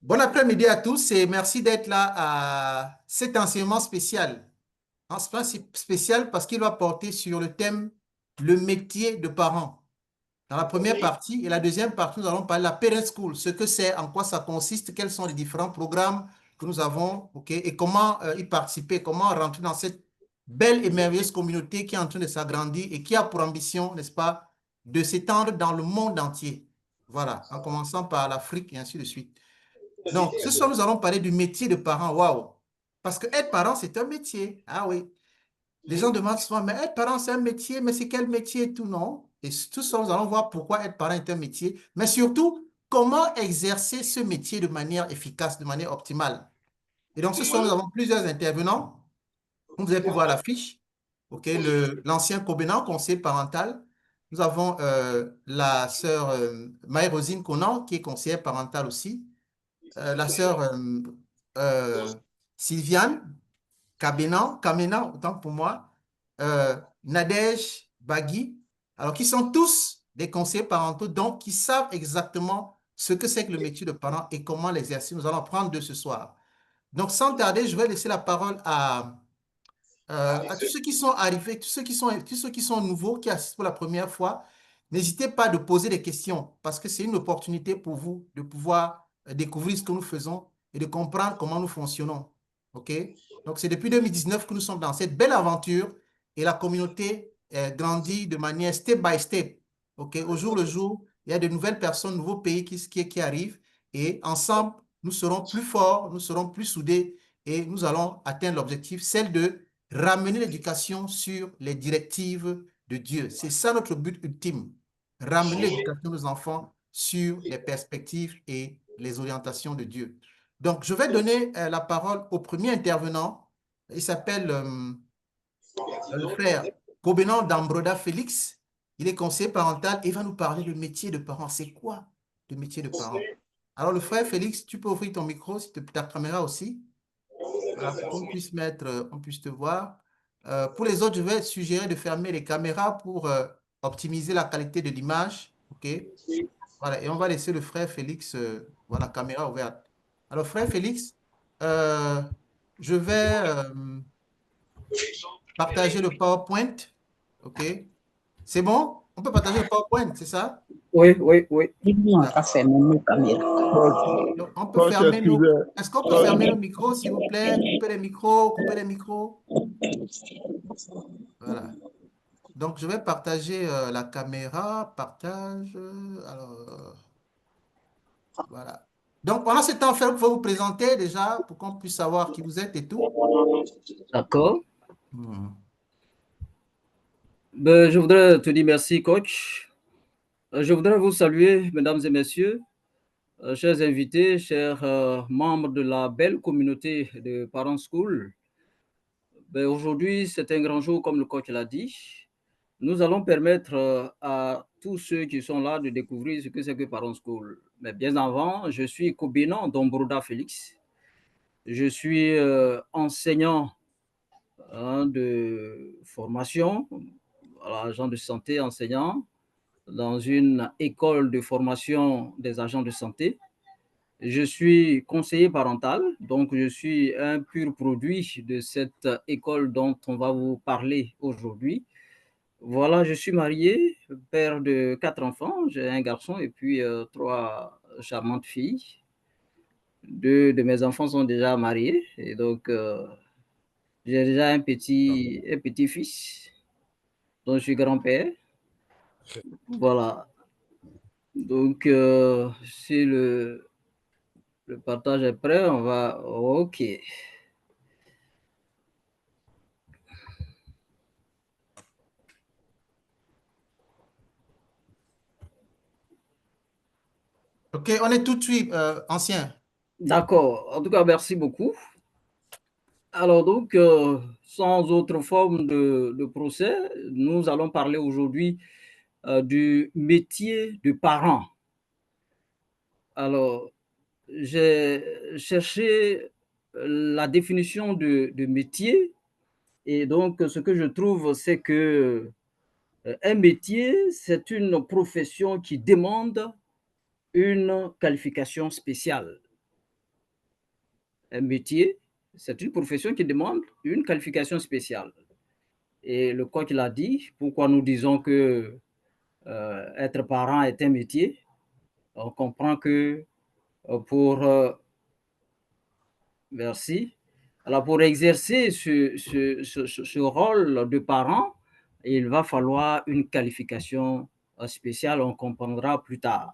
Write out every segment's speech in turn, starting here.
Bon après-midi à tous et merci d'être là à cet enseignement spécial. Enseignement spécial parce qu'il va porter sur le thème le métier de parent. Dans la première partie et la deuxième partie, nous allons parler de la Parent School, ce que c'est, en quoi ça consiste, quels sont les différents programmes que nous avons, ok, et comment y participer, comment rentrer dans cette belle et merveilleuse communauté qui est en train de s'agrandir et qui a pour ambition, n'est-ce pas, de s'étendre dans le monde entier. Voilà, en commençant par l'Afrique et ainsi de suite. Donc, ce soir, nous allons parler du métier de parent. Waouh! Parce que être parent, c'est un métier. Ah oui. Les gens demandent souvent, mais être parent, c'est un métier, mais c'est quel métier et tout, non? Et tout ça, nous allons voir pourquoi être parent est un métier, mais surtout, comment exercer ce métier de manière efficace, de manière optimale. Et donc, ce soir, nous avons plusieurs intervenants. Comme vous avez pu voir l'affiche, ok, l'ancien Cobenant, conseiller parental. Nous avons la sœur Maë-Rosine Conan, qui est conseillère parentale aussi. La sœur euh, Sylviane Kamena, autant pour moi, Nadège Bagui, alors qui sont tous des conseillers parentaux, donc qui savent exactement ce que c'est que le métier de parent et comment l'exercer. Nous allons apprendre de ce soir. Donc, sans tarder, je vais laisser la parole à tous ceux qui sont arrivés, tous ceux qui sont nouveaux, qui assistent pour la première fois. N'hésitez pas de poser des questions parce que c'est une opportunité pour vous de pouvoir découvrir ce que nous faisons et de comprendre comment nous fonctionnons. OK? Donc, c'est depuis 2019 que nous sommes dans cette belle aventure et la communauté grandit de manière step by step. OK? Au jour le jour, il y a de nouvelles personnes, de nouveaux pays qui arrivent et ensemble, nous serons plus forts, nous serons plus soudés et nous allons atteindre l'objectif, celle de ramener l'éducation sur les directives de Dieu. C'est ça notre but ultime. Ramener l'éducation de nos enfants sur les perspectives et les orientations de Dieu. Donc, je vais donner la parole au premier intervenant. Il s'appelle le frère Kobenan Dambroda Félix. Il est conseiller parental et va nous parler du métier de parent. C'est quoi le métier de parent? Alors, le frère Félix, tu peux ouvrir ton micro, ta caméra aussi. Voilà, pour qu'on puisse on puisse te voir. Pour les autres, je vais suggérer de fermer les caméras pour optimiser la qualité de l'image. OK? Voilà, et on va laisser le frère Félix, voilà, caméra ouverte. Alors, frère Félix, euh, je vais partager le PowerPoint. OK? C'est bon? On peut partager le PowerPoint, c'est ça? Oui, oui, oui. Dis-moi, ça D'accord. fait mon caméra. Donc, on peut Coach, fermer nos... excusez, Est-ce qu'on peut coach, fermer nos micros, s'il vous plaît? Couper les micros, couper les micros. Voilà. Donc, je vais partager la caméra, partage. Voilà. Donc, pendant ce temps, vous pouvez vous présenter déjà pour qu'on puisse savoir qui vous êtes et tout. D'accord. Hmm. Je voudrais te dire merci, coach. Je voudrais vous saluer, mesdames et messieurs, chers invités, chers membres de la belle communauté de Parents School. Aujourd'hui, c'est un grand jour, comme le coach l'a dit. Nous allons permettre à tous ceux qui sont là de découvrir ce que c'est que Parents School. Mais bien avant, je suis Kobenan Dombroda Félix. Je suis enseignant de formation, agent de santé enseignant dans une école de formation des agents de santé. Je suis conseiller parental, donc je suis un pur produit de cette école dont on va vous parler aujourd'hui. Voilà, je suis marié, père de 4 enfants, j'ai un garçon et puis 3 charmantes filles. 2 de mes enfants sont déjà mariés et donc j'ai déjà un petit-fils dont je suis grand-père. Voilà, donc si le partage est prêt, on va... OK. OK, on est tout de suite ancien. D'accord. En tout cas, merci beaucoup. Alors donc, sans autre forme de procès, nous allons parler aujourd'hui du métier de parent. Alors, j'ai cherché la définition de métier et donc ce que je trouve, c'est que un métier, c'est une profession qui demande une qualification spéciale. Un métier, c'est une profession qui demande une qualification spéciale. Et le coq l'a dit, pourquoi nous disons que être parent est un métier? On comprend que pour merci. Alors, pour exercer ce rôle de parent, il va falloir une qualification spéciale, on comprendra plus tard.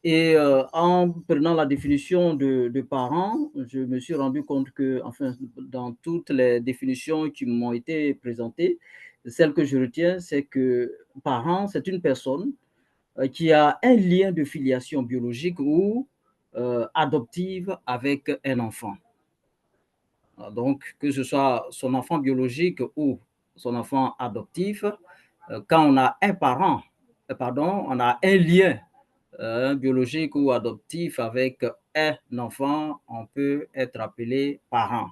Et en prenant la définition de parent, je me suis rendu compte que, enfin, dans toutes les définitions qui m'ont été présentées, celle que je retiens, c'est que parent, c'est une personne qui a un lien de filiation biologique ou adoptive avec un enfant. Donc, que ce soit son enfant biologique ou son enfant adoptif, quand on a un parent, pardon, on a un lien biologique ou adoptif avec un enfant, on peut être appelé parent.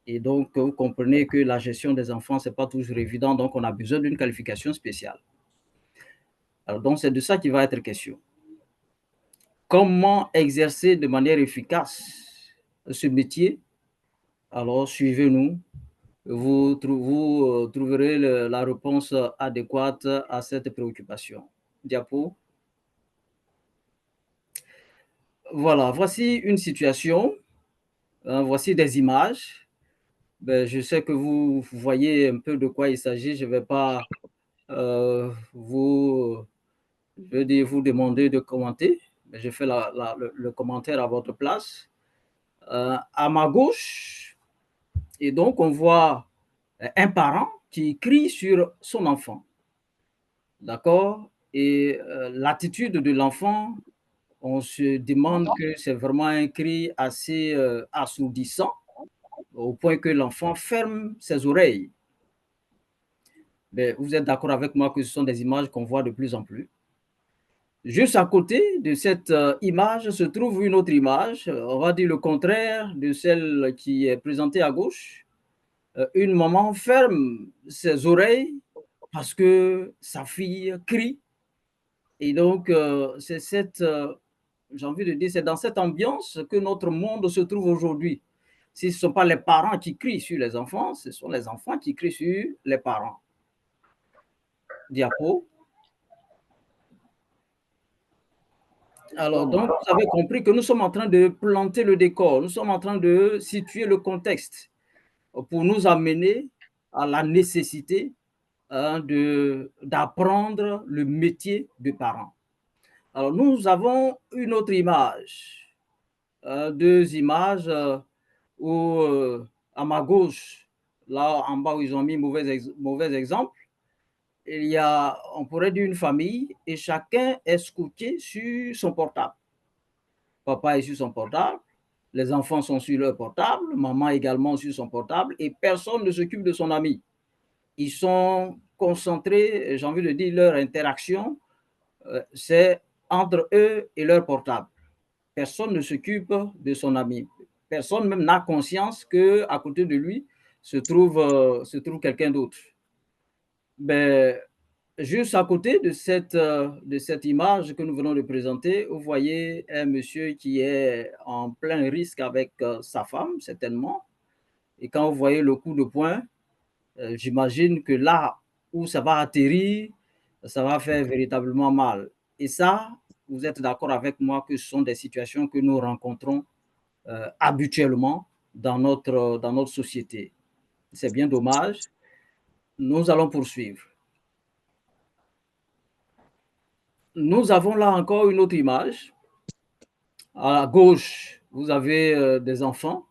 Et donc, vous comprenez que la gestion des enfants, ce n'est pas toujours évident, donc on a besoin d'une qualification spéciale. Alors, donc, c'est de ça qu'il va être question. Comment exercer de manière efficace ce métier? Alors, suivez-nous. Vous trouverez la réponse adéquate à cette préoccupation. Diapo. Voilà, voici une situation. Voici des images. Ben, je sais que vous voyez un peu de quoi il s'agit. Je ne vais pas vous demander de commenter. Mais je fais le commentaire à votre place. À ma gauche, et donc on voit un parent qui crie sur son enfant. D'accord? Et l'attitude de l'enfant, on se demande que c'est vraiment un cri assez assourdissant, au point que l'enfant ferme ses oreilles. Mais vous êtes d'accord avec moi que ce sont des images qu'on voit de plus en plus. Juste à côté de cette image se trouve une autre image, on va dire le contraire de celle qui est présentée à gauche. Une maman ferme ses oreilles parce que sa fille crie. Et donc, c'est j'ai envie de dire, c'est dans cette ambiance que notre monde se trouve aujourd'hui. Ce ne sont pas les parents qui crient sur les enfants, ce sont les enfants qui crient sur les parents. Diapo. Alors, donc, vous avez compris que nous sommes en train de planter le décor, nous sommes en train de situer le contexte pour nous amener à la nécessité d'apprendre le métier de parent. Alors, nous avons une autre image, deux images où, à ma gauche, là en bas où ils ont mis mauvais exemple, il y a, on pourrait dire, une famille et chacun est scotché sur son portable. Papa est sur son portable, les enfants sont sur leur portable, maman également sur son portable et personne ne s'occupe de son ami. Ils sont concentrés, j'ai envie de dire, leur interaction, c'est entre eux et leur portable. Personne ne s'occupe de son ami. Personne même n'a conscience qu'à côté de lui se trouve quelqu'un d'autre. Ben, juste à côté de cette image que nous venons de présenter, vous voyez un monsieur qui est en plein risque avec sa femme, certainement. Et quand vous voyez le coup de poing, j'imagine que là où ça va atterrir, ça va faire véritablement mal. Et ça, vous êtes d'accord avec moi que ce sont des situations que nous rencontrons habituellement dans notre société. C'est bien dommage. Nous allons poursuivre. Nous avons là encore une autre image. À gauche, vous avez des enfants.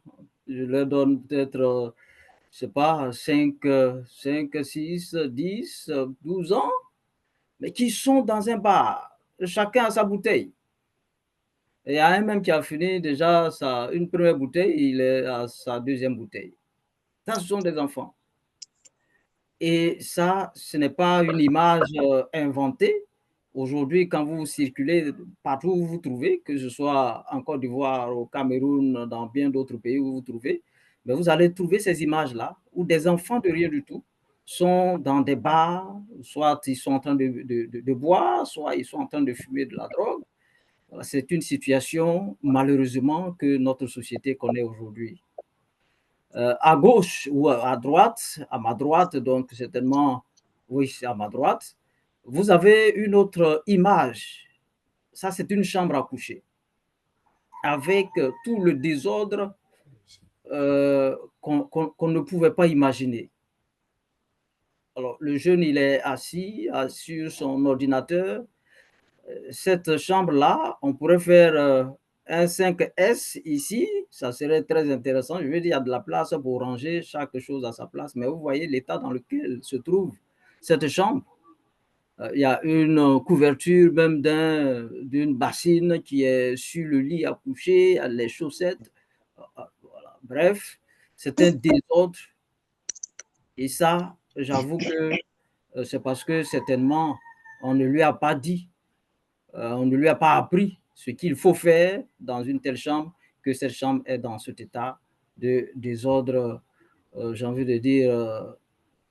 Je leur donne peut-être, je ne sais pas, 5, 6, 10, 12 ans, mais qui sont dans un bar. Chacun a sa bouteille. Et il y a un même qui a fini déjà une première bouteille, il est à sa deuxième bouteille. Ça, ce sont des enfants. Et ça, ce n'est pas une image inventée. Aujourd'hui, quand vous circulez partout où vous vous trouvez, que ce soit en Côte d'Ivoire, au Cameroun, dans bien d'autres pays où vous vous trouvez, mais vous allez trouver ces images-là où des enfants de rien du tout sont dans des bars, soit ils sont en train de boire, soit ils sont en train de fumer de la drogue. C'est une situation, malheureusement, que notre société connaît aujourd'hui. À gauche ou à droite, à ma droite, donc certainement, oui, c'est à ma droite, vous avez une autre image. Ça, c'est une chambre à coucher avec tout le désordre qu'on ne pouvait pas imaginer. Alors, le jeune, il est assis sur son ordinateur. Cette chambre-là, on pourrait faire un 5S ici, ça serait très intéressant. Je veux dire, il y a de la place pour ranger chaque chose à sa place, mais vous voyez l'état dans lequel se trouve cette chambre. Il y a une couverture même d'une bassine qui est sur le lit à coucher, les chaussettes. Voilà. Bref, c'est un désordre. Et ça, j'avoue que c'est parce que certainement, on ne lui a pas dit, on ne lui a pas appris ce qu'il faut faire dans une telle chambre, que cette chambre est dans cet état de désordre, j'ai envie de dire,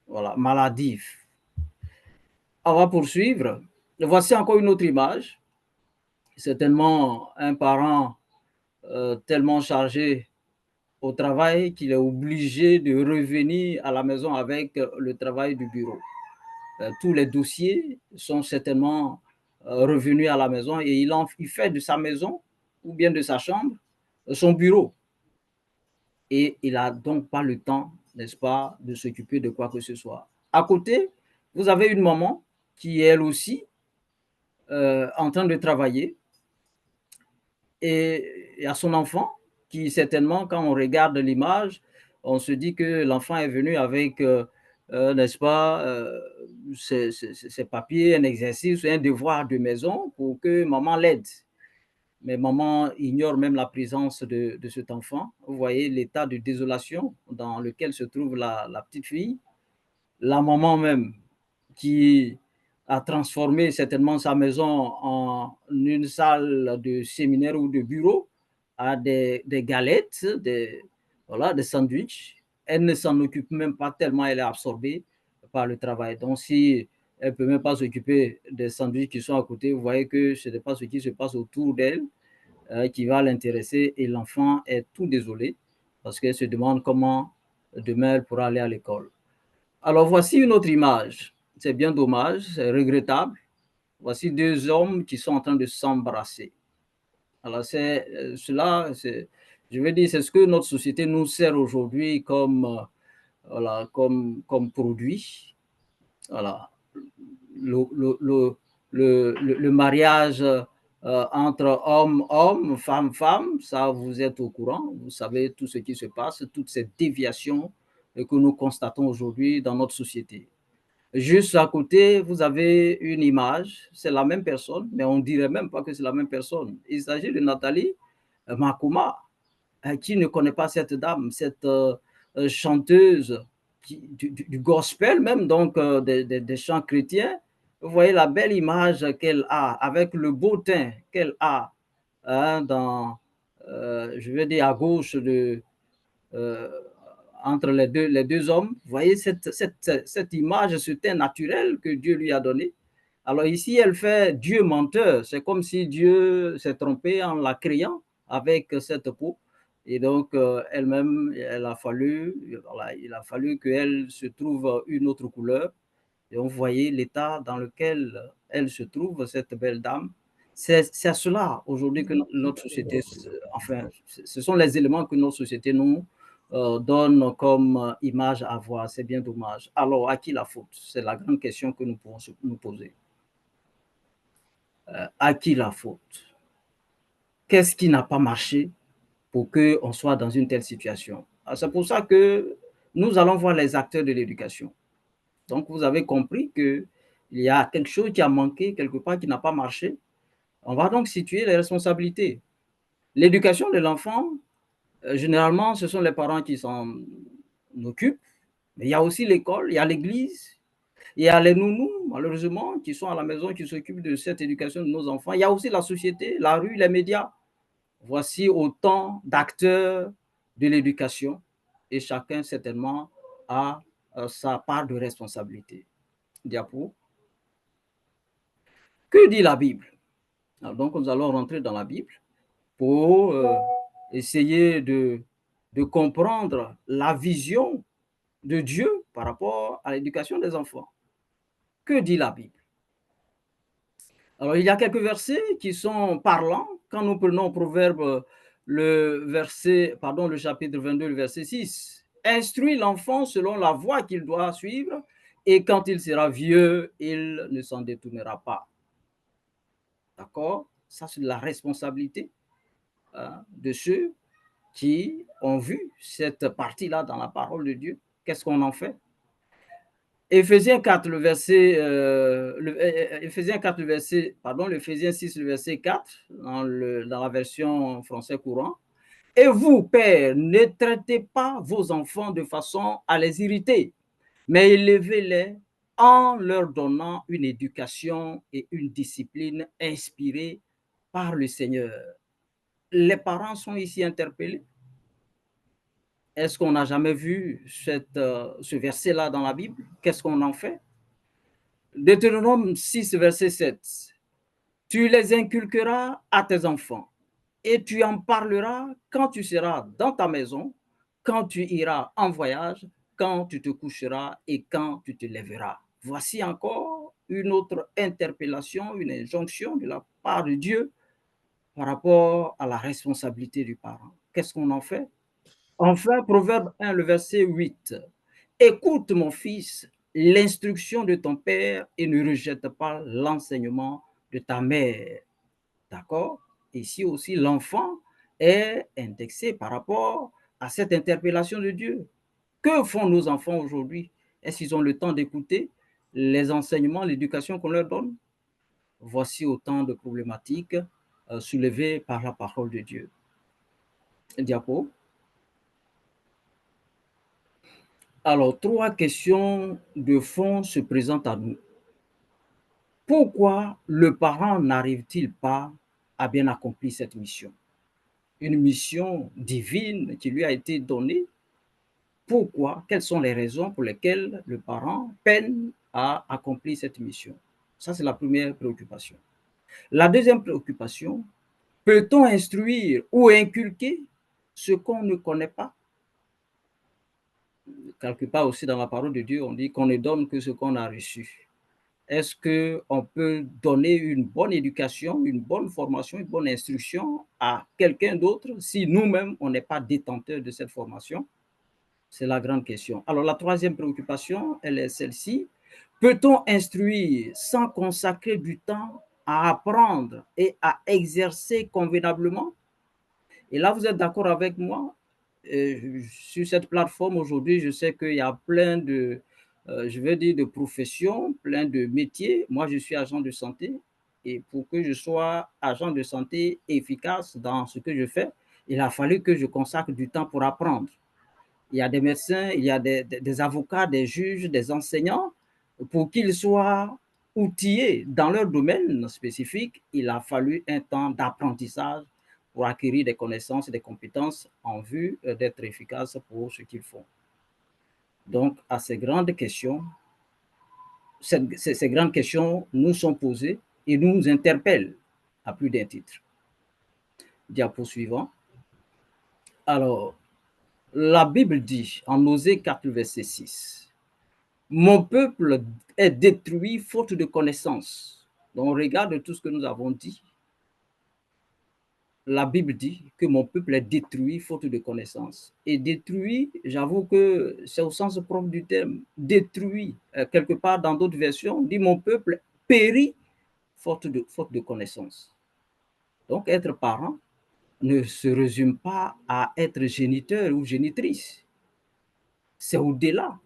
voilà, maladif. On va poursuivre. Voici encore une autre image. Certainement un parent tellement chargé au travail qu'il est obligé de revenir à la maison avec le travail du bureau. Tous les dossiers sont certainement revenus à la maison et il fait de sa maison ou bien de sa chambre son bureau. Et il n'a donc pas le temps, n'est-ce pas, de s'occuper de quoi que ce soit. À côté, vous avez une maman qui est elle aussi en train de travailler et il y a son enfant qui certainement, quand on regarde l'image, on se dit que l'enfant est venu avec, n'est-ce pas, ses papiers, un exercice, un devoir de maison pour que maman l'aide. Mais maman ignore même la présence de cet enfant. Vous voyez l'état de désolation dans lequel se trouve la petite fille. La maman même qui a transformé certainement sa maison en une salle de séminaire ou de bureau, à des galettes, voilà, des sandwichs. Elle ne s'en occupe même pas tellement elle est absorbée par le travail. Donc, si elle ne peut même pas s'occuper des sandwichs qui sont à côté, vous voyez que ce n'est pas ce qui se passe autour d'elle qui va l'intéresser et l'enfant est tout désolé parce qu'elle se demande comment demain elle pourra aller à l'école. Alors, voici une autre image. C'est bien dommage, c'est regrettable. Voici deux hommes qui sont en train de s'embrasser. Alors, cela, je veux dire, c'est ce que notre société nous sert aujourd'hui comme, voilà, comme produit. Voilà. Le mariage entre homme, femme, ça, vous êtes au courant. Vous savez tout ce qui se passe, toutes ces déviations que nous constatons aujourd'hui dans notre société. Juste à côté, vous avez une image, c'est la même personne, mais on ne dirait même pas que c'est la même personne. Il s'agit de Nathalie Makoma, qui ne connaît pas cette dame, cette chanteuse du gospel même, donc des chants chrétiens. Vous voyez la belle image qu'elle a, avec le beau teint qu'elle a, hein, je vais dire à gauche euh, entre les deux hommes. Vous voyez cette image, ce teint naturel que Dieu lui a donné. Alors ici, elle fait Dieu menteur. C'est comme si Dieu s'est trompé en la créant avec cette peau. Et donc, elle-même, voilà, il a fallu qu'elle se trouve une autre couleur. Et on voyait l'état dans lequel elle se trouve, cette belle dame. C'est à cela aujourd'hui que notre société, enfin, ce sont les éléments que notre société nous donne comme image à voir. C'est bien dommage. Alors, à qui la faute? C'est la grande question que nous pouvons nous poser. À qui la faute? Qu'est-ce qui n'a pas marché pour qu'on soit dans une telle situation? C'est pour ça que nous allons voir les acteurs de l'éducation. Donc, vous avez compris qu'il y a quelque chose qui a manqué, quelque part qui n'a pas marché. On va donc situer les responsabilités. L'éducation de l'enfant, généralement, ce sont les parents qui s'en occupent, mais il y a aussi l'école, il y a l'église, il y a les nounous, malheureusement, qui sont à la maison, qui s'occupent de cette éducation de nos enfants. Il y a aussi la société, la rue, les médias. Voici autant d'acteurs de l'éducation et chacun certainement a sa part de responsabilité. Diapo. Que dit la Bible? Alors, donc, nous allons rentrer dans la Bible pour essayer de comprendre la vision de Dieu par rapport à l'éducation des enfants. Que dit la Bible? Alors, il y a quelques versets qui sont parlants. Quand nous prenons Proverbe, le chapitre 22, le verset 6, instruis l'enfant selon la voie qu'il doit suivre, et quand il sera vieux, il ne s'en détournera pas. D'accord? Ça, c'est de la responsabilité de ceux qui ont vu cette partie-là dans la parole de Dieu. Qu'est-ce qu'on en fait? Éphésiens 4, le verset, Éphésiens 4, le verset, pardon, Éphésiens 6, le verset 4, dans la version français courant. Et vous, pères, ne traitez pas vos enfants de façon à les irriter, mais élevez-les en leur donnant une éducation et une discipline inspirées par le Seigneur. Les parents sont ici interpellés. Est-ce qu'on n'a jamais vu ce verset-là dans la Bible? Qu'est-ce qu'on en fait? Deutéronome 6, verset 7. Tu les inculqueras à tes enfants et tu en parleras quand tu seras dans ta maison, quand tu iras en voyage, quand tu te coucheras et quand tu te lèveras. Voici encore une autre interpellation, une injonction de la part de Dieu par rapport à la responsabilité du parent. Qu'est-ce qu'on en fait? Enfin, Proverbe 1, le verset 8. Écoute, mon fils, l'instruction de ton père et ne rejette pas l'enseignement de ta mère. D'accord? Ici aussi, l'enfant est indexé par rapport à cette interpellation de Dieu. Que font nos enfants aujourd'hui? Est-ce qu'ils ont le temps d'écouter les enseignements, l'éducation qu'on leur donne? Voici autant de problématiques soulevées par la parole de Dieu. Diapo. Alors, trois questions de fond se présentent à nous. Pourquoi le parent n'arrive-t-il pas à bien accomplir cette mission? Une mission divine qui lui a été donnée. Pourquoi? Quelles sont les raisons pour lesquelles le parent peine à accomplir cette mission? Ça, c'est la première préoccupation. La deuxième préoccupation, peut-on instruire ou inculquer ce qu'on ne connaît pas? Quelque part aussi dans la parole de Dieu, on dit qu'on ne donne que ce qu'on a reçu. Est-ce qu'on peut donner une bonne éducation, une bonne formation, une bonne instruction à quelqu'un d'autre si nous-mêmes, on n'est pas détenteur de cette formation? C'est la grande question. Alors, la troisième préoccupation, elle est celle-ci. Peut-on instruire sans consacrer du temps à apprendre et à exercer convenablement? Et là, vous êtes d'accord avec moi? Sur cette plateforme aujourd'hui, je sais qu'il y a plein de, je vais dire, de professions, plein de métiers. Moi, je suis agent de santé et pour que je sois agent de santé efficace dans ce que je fais, il a fallu que je consacre du temps pour apprendre. Il y a des médecins, il y a des avocats, des juges, des enseignants. Pour qu'ils soient outillés dans leur domaine spécifique, il a fallu un temps d'apprentissage pour acquérir des connaissances et des compétences en vue d'être efficaces pour ce qu'ils font. Donc, à ces grandes questions, ces grandes questions nous sont posées et nous interpellent à plus d'un titre. Diapo suivant. Alors, la Bible dit en Osée 4, verset 6, mon peuple est détruit faute de connaissance. Donc, on regarde tout ce que nous avons dit. La Bible dit que mon peuple est détruit faute de connaissance. Et détruit, j'avoue que c'est au sens propre du terme. Détruit, quelque part dans d'autres versions, dit mon peuple périt faute de connaissance. Donc, être parent ne se résume pas à être géniteur ou génitrice. C'est au-delà.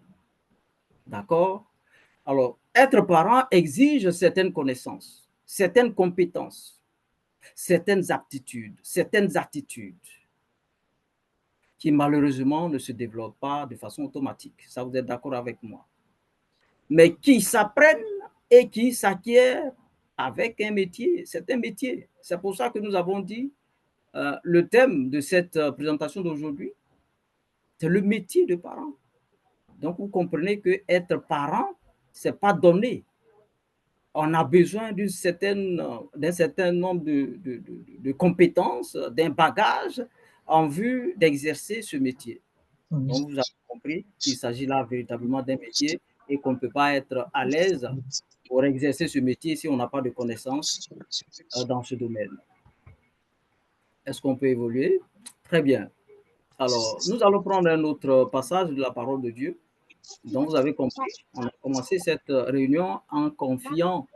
D'accord? Alors, être parent exige certaines connaissances, certaines compétences, certaines aptitudes, certaines attitudes qui malheureusement ne se développent pas de façon automatique. Ça, vous êtes d'accord avec moi? Mais qui s'apprennent et qui s'acquièrent avec un métier. C'est un métier. C'est pour ça que nous avons dit le thème de cette présentation d'aujourd'hui, c'est le métier de parent. Donc, vous comprenez que être parent, ce n'est pas donné. on a besoin d'un certain nombre de compétences, d'un bagage en vue d'exercer ce métier. Donc, vous avez compris qu'il s'agit là véritablement d'un métier et qu'on ne peut pas être à l'aise pour exercer ce métier si on n'a pas de connaissances dans ce domaine. Est-ce qu'on peut évoluer? Très bien. Alors, nous allons prendre un autre passage de la parole de Dieu. Donc, vous avez compris, on a commencé cette réunion en confiant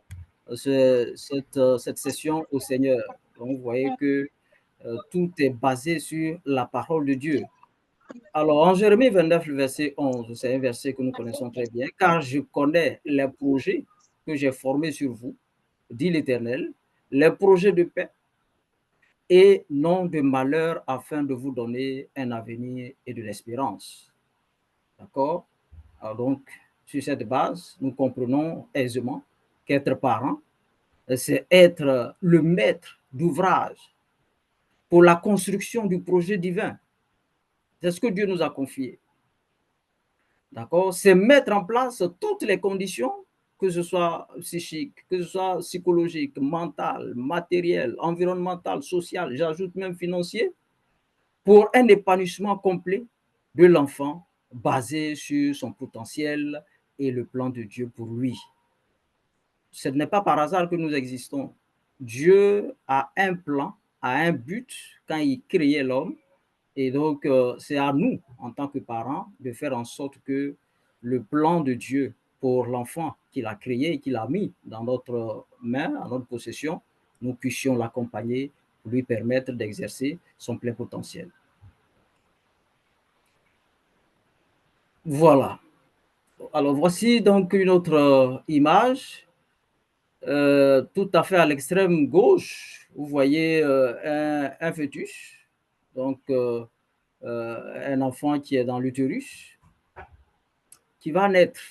cette session au Seigneur. Donc, vous voyez que tout est basé sur la parole de Dieu. Alors, en Jérémie 29, le verset 11, c'est un verset que nous connaissons très bien, car je connais les projets que j'ai formés sur vous, dit l'Éternel, les projets de paix et non de malheur, afin de vous donner un avenir et de l'espérance. D'accord? Alors donc, sur cette base, nous comprenons aisément qu'être parent, c'est être le maître d'ouvrage pour la construction du projet divin. C'est ce que Dieu nous a confié. D'accord? C'est mettre en place toutes les conditions, que ce soit psychique, que ce soit psychologique, mental, matériel, environnemental, social, j'ajoute même financier, pour un épanouissement complet de l'enfant basé sur son potentiel et le plan de Dieu pour lui. Ce n'est pas par hasard que nous existons. Dieu a un plan, a un but quand il créait l'homme. Et donc, c'est à nous, en tant que parents, de faire en sorte que le plan de Dieu pour l'enfant qu'il a créé et qu'il a mis dans notre main, dans notre possession, nous puissions l'accompagner pour lui permettre d'exercer son plein potentiel. Voilà. Alors, voici donc une autre image. Tout à fait à l'extrême gauche, vous voyez un fœtus, donc un enfant qui est dans l'utérus, qui va naître.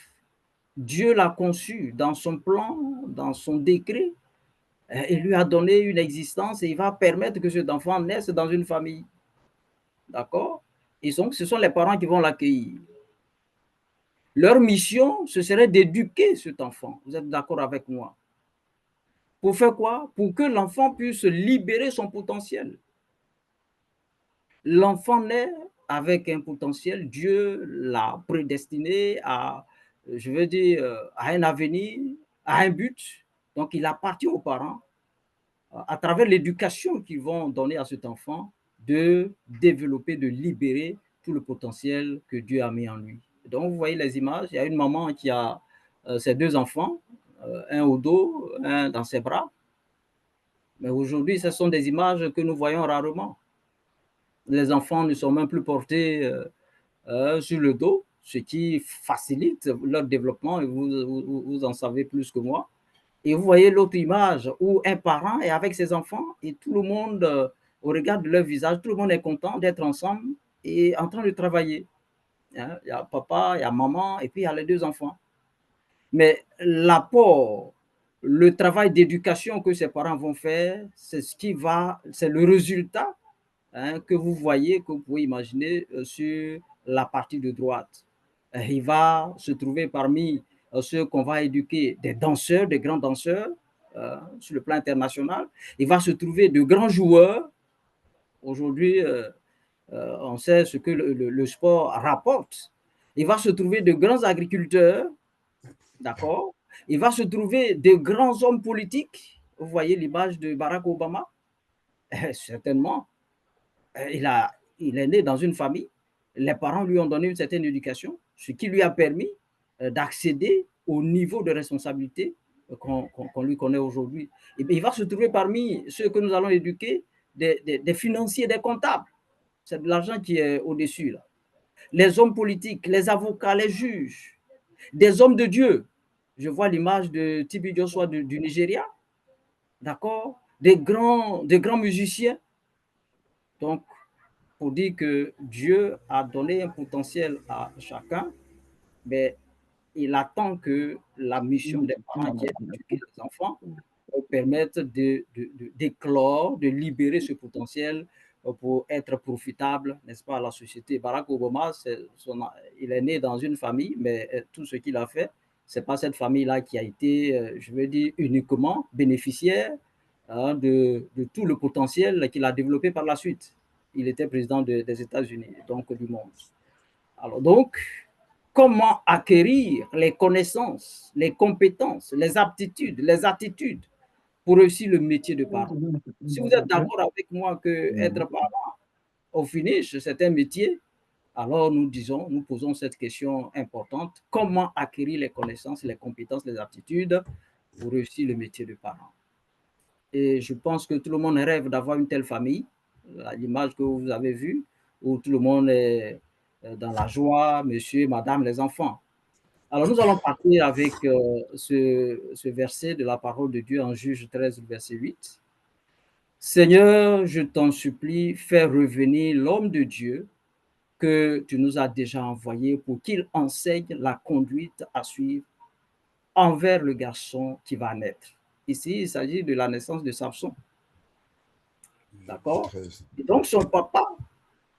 Dieu l'a conçu dans son plan, dans son décret, et lui a donné une existence et il va permettre que cet enfant naisse dans une famille. D'accord? Et donc, ce sont les parents qui vont l'accueillir. Leur mission, ce serait d'éduquer cet enfant. Vous êtes d'accord avec moi? Pour faire quoi? Pour que l'enfant puisse libérer son potentiel. L'enfant naît avec un potentiel, Dieu l'a prédestiné à, je veux dire, à un avenir, à un but. Donc, il appartient aux parents, à travers l'éducation qu'ils vont donner à cet enfant, de développer, de libérer tout le potentiel que Dieu a mis en lui. Donc, vous voyez les images, il y a une maman qui a ses deux enfants, un au dos, un dans ses bras. Mais aujourd'hui, ce sont des images que nous voyons rarement. Les enfants ne sont même plus portés sur le dos, ce qui facilite leur développement, et vous en savez plus que moi. Et vous voyez l'autre image où un parent est avec ses enfants et tout le monde, au regard de leur visage, tout le monde est content d'être ensemble et en train de travailler. Hein? Il y a papa, il y a maman et puis il y a les deux enfants. Mais l'apport, le travail d'éducation que ces parents vont faire, c'est ce qui va, c'est le résultat que vous voyez, que vous pouvez imaginer sur la partie de droite. Il va se trouver parmi ceux qu'on va éduquer des danseurs, des grands danseurs sur le plan international. Il va se trouver de grands joueurs. Aujourd'hui, on sait ce que le sport rapporte. Il va se trouver de grands agriculteurs, d'accord? Il va se trouver de grands hommes politiques. Vous voyez l'image de Barack Obama? Certainement. Il est né dans une famille. Les parents lui ont donné une certaine éducation, ce qui lui a permis d'accéder au niveau de responsabilité qu'on lui connaît aujourd'hui. Et il va se trouver parmi ceux que nous allons éduquer des financiers, des comptables. C'est de l'argent qui est au-dessus, là. Les hommes politiques, les avocats, les juges, des hommes de Dieu. Je vois l'image de Tibi Joshua du Nigeria, d'accord? Des grands musiciens. Donc, pour dire que Dieu a donné un potentiel à chacun, mais il attend que la mission des parents qui est d'éduquer les enfants permette d'éclore, de libérer ce potentiel pour être profitable, n'est-ce pas, à la société. Barack Obama, il est né dans une famille, mais tout ce qu'il a fait, Ce n'est pas cette famille-là qui a été, je veux dire, uniquement bénéficiaire de tout le potentiel qu'il a développé par la suite. Il était président des États-Unis, donc du monde. Alors donc, comment acquérir les connaissances, les compétences, les aptitudes, les attitudes pour réussir le métier de parent? Si vous êtes d'accord avec moi que être parent, au finish, c'est un métier, alors nous posons cette question importante. Comment acquérir les connaissances, les compétences, les aptitudes pour réussir le métier de parent? Et je pense que tout le monde rêve d'avoir une telle famille, l'image que vous avez vue, où tout le monde est dans la joie, monsieur, madame, les enfants. Alors nous allons partir avec ce verset de la parole de Dieu en Juge 13, verset 8. Seigneur, je t'en supplie, fais revenir l'homme de Dieu que tu nous as déjà envoyé pour qu'il enseigne la conduite à suivre envers le garçon qui va naître. Ici, il s'agit de la naissance de Samson. D'accord? Et donc, son papa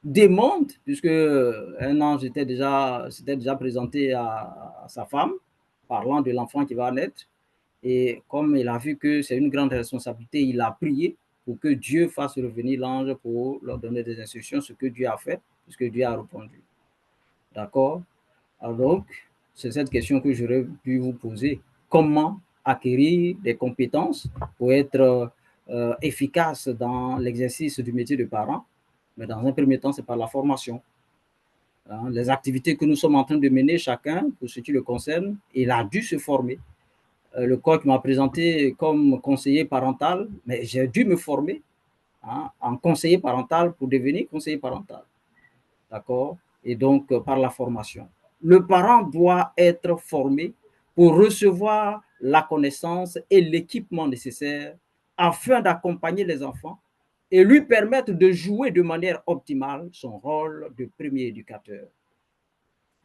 demande, puisque un ange s'était déjà présenté à sa femme, parlant de l'enfant qui va naître. Et comme il a vu que c'est une grande responsabilité, il a prié pour que Dieu fasse revenir l'ange pour leur donner des instructions, ce que Dieu a fait, puisque Dieu a répondu. D'accord? Alors donc, c'est cette question que j'aurais pu vous poser. Comment acquérir des compétences pour être efficace dans l'exercice du métier de parent? Mais dans un premier temps, c'est par la formation. Les activités que nous sommes en train de mener, chacun, pour ce qui le concerne, il a dû se former. Le coach m'a présenté comme conseiller parental, mais j'ai dû me former en conseiller parental pour devenir conseiller parental. D'accord? Et donc, par la formation. Le parent doit être formé pour recevoir la connaissance et l'équipement nécessaire afin d'accompagner les enfants et lui permettre de jouer de manière optimale son rôle de premier éducateur.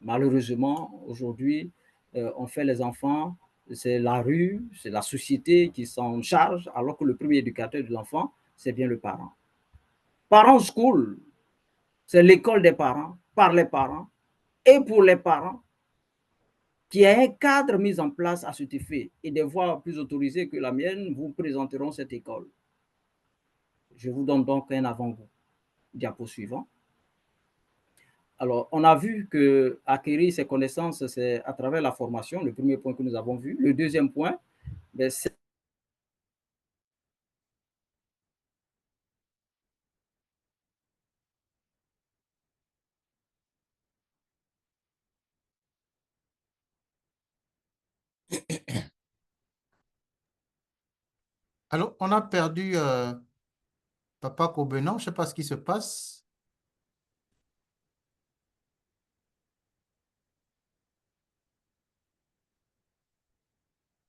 Malheureusement, aujourd'hui, on fait les enfants, c'est la rue, c'est la société qui s'en charge, alors que le premier éducateur de l'enfant, c'est bien le parent. Parent School, c'est l'école des parents, par les parents, et pour les parents, qui a un cadre mis en place à cet effet et des voies plus autorisées que la mienne vous présenteront cette école. Je vous donne donc un avant-goût. Diapo suivant. Alors, on a vu que acquérir ces connaissances, c'est à travers la formation, le premier point que nous avons vu. Le deuxième point, c'est Alors, on a perdu Papa Kobenon. Je ne sais pas ce qui se passe.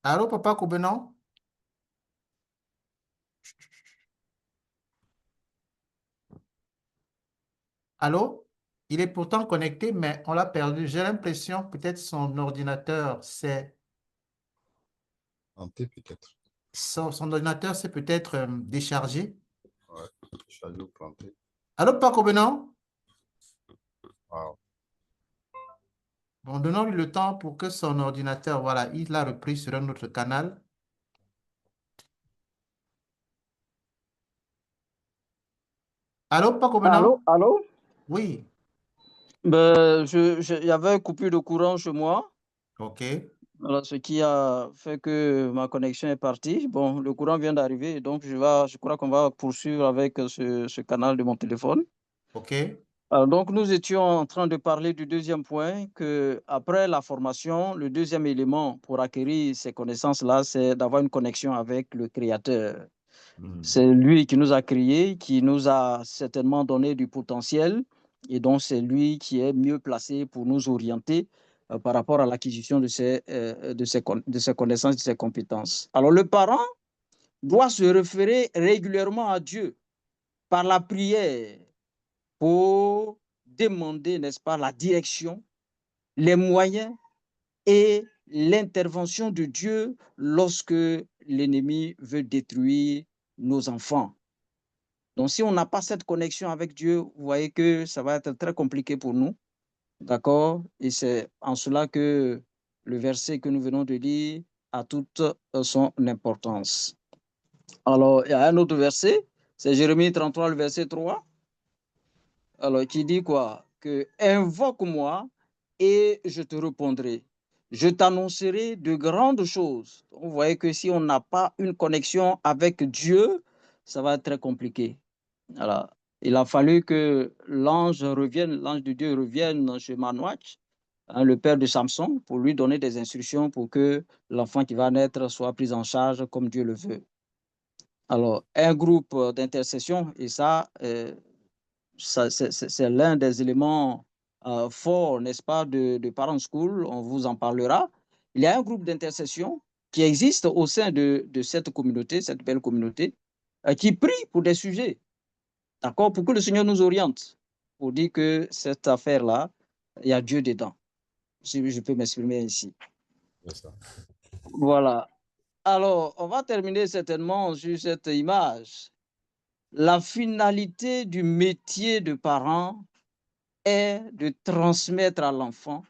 Allô, Papa Kobenon? Allô? Il est pourtant connecté, mais on l'a perdu. J'ai l'impression peut-être son ordinateur s'est... peut-être. Son ordinateur s'est peut-être déchargé. Ouais, chargé ou planté. Allô, Papa Kobenon? Wow. Bon, donnons-lui le temps pour que son ordinateur, voilà, il l'a repris sur un autre canal. Allô, Papa Kobenon? Allô? Oui, Ben, il y avait une coupure de courant chez moi, ok, alors, ce qui a fait que ma connexion est partie. Bon, le courant vient d'arriver, donc je crois qu'on va poursuivre avec ce canal de mon téléphone. ok, Alors, donc, nous étions en train de parler du deuxième point, que après la formation, le deuxième élément pour acquérir ces connaissances-là, c'est d'avoir une connexion avec le Créateur. C'est lui qui nous a créés, qui nous a certainement donné du potentiel, et donc c'est lui qui est mieux placé pour nous orienter par rapport à l'acquisition de ces connaissances, de ces compétences. Alors, le parent doit se référer régulièrement à Dieu par la prière pour demander, n'est-ce pas, la direction, les moyens et l'intervention de Dieu lorsque l'ennemi veut détruire nos enfants. Donc, si on n'a pas cette connexion avec Dieu, vous voyez que ça va être très compliqué pour nous, d'accord? Et c'est en cela que le verset que nous venons de lire a toute son importance. Alors, il y a un autre verset, c'est Jérémie 33, le verset 3, alors, qui dit quoi? Que invoque-moi et je te répondrai. Je t'annoncerai de grandes choses. Vous voyez que si on n'a pas une connexion avec Dieu, ça va être très compliqué. Alors, il a fallu que l'ange revienne, l'ange de Dieu revienne chez Manouach, hein, le père de Samson, pour lui donner des instructions pour que l'enfant qui va naître soit pris en charge comme Dieu le veut. Alors, un groupe d'intercession, et ça c'est l'un des éléments forts, n'est-ce pas, de Parent School, on vous en parlera. Il y a un groupe d'intercession qui existe au sein de cette communauté, cette belle communauté, qui prie pour des sujets, d'accord, pour que le Seigneur nous oriente, pour dire que cette affaire-là, il y a Dieu dedans, si je peux m'exprimer ainsi. Voilà. Alors, on va terminer certainement sur cette image. La finalité du métier de parent est de transmettre à l'enfant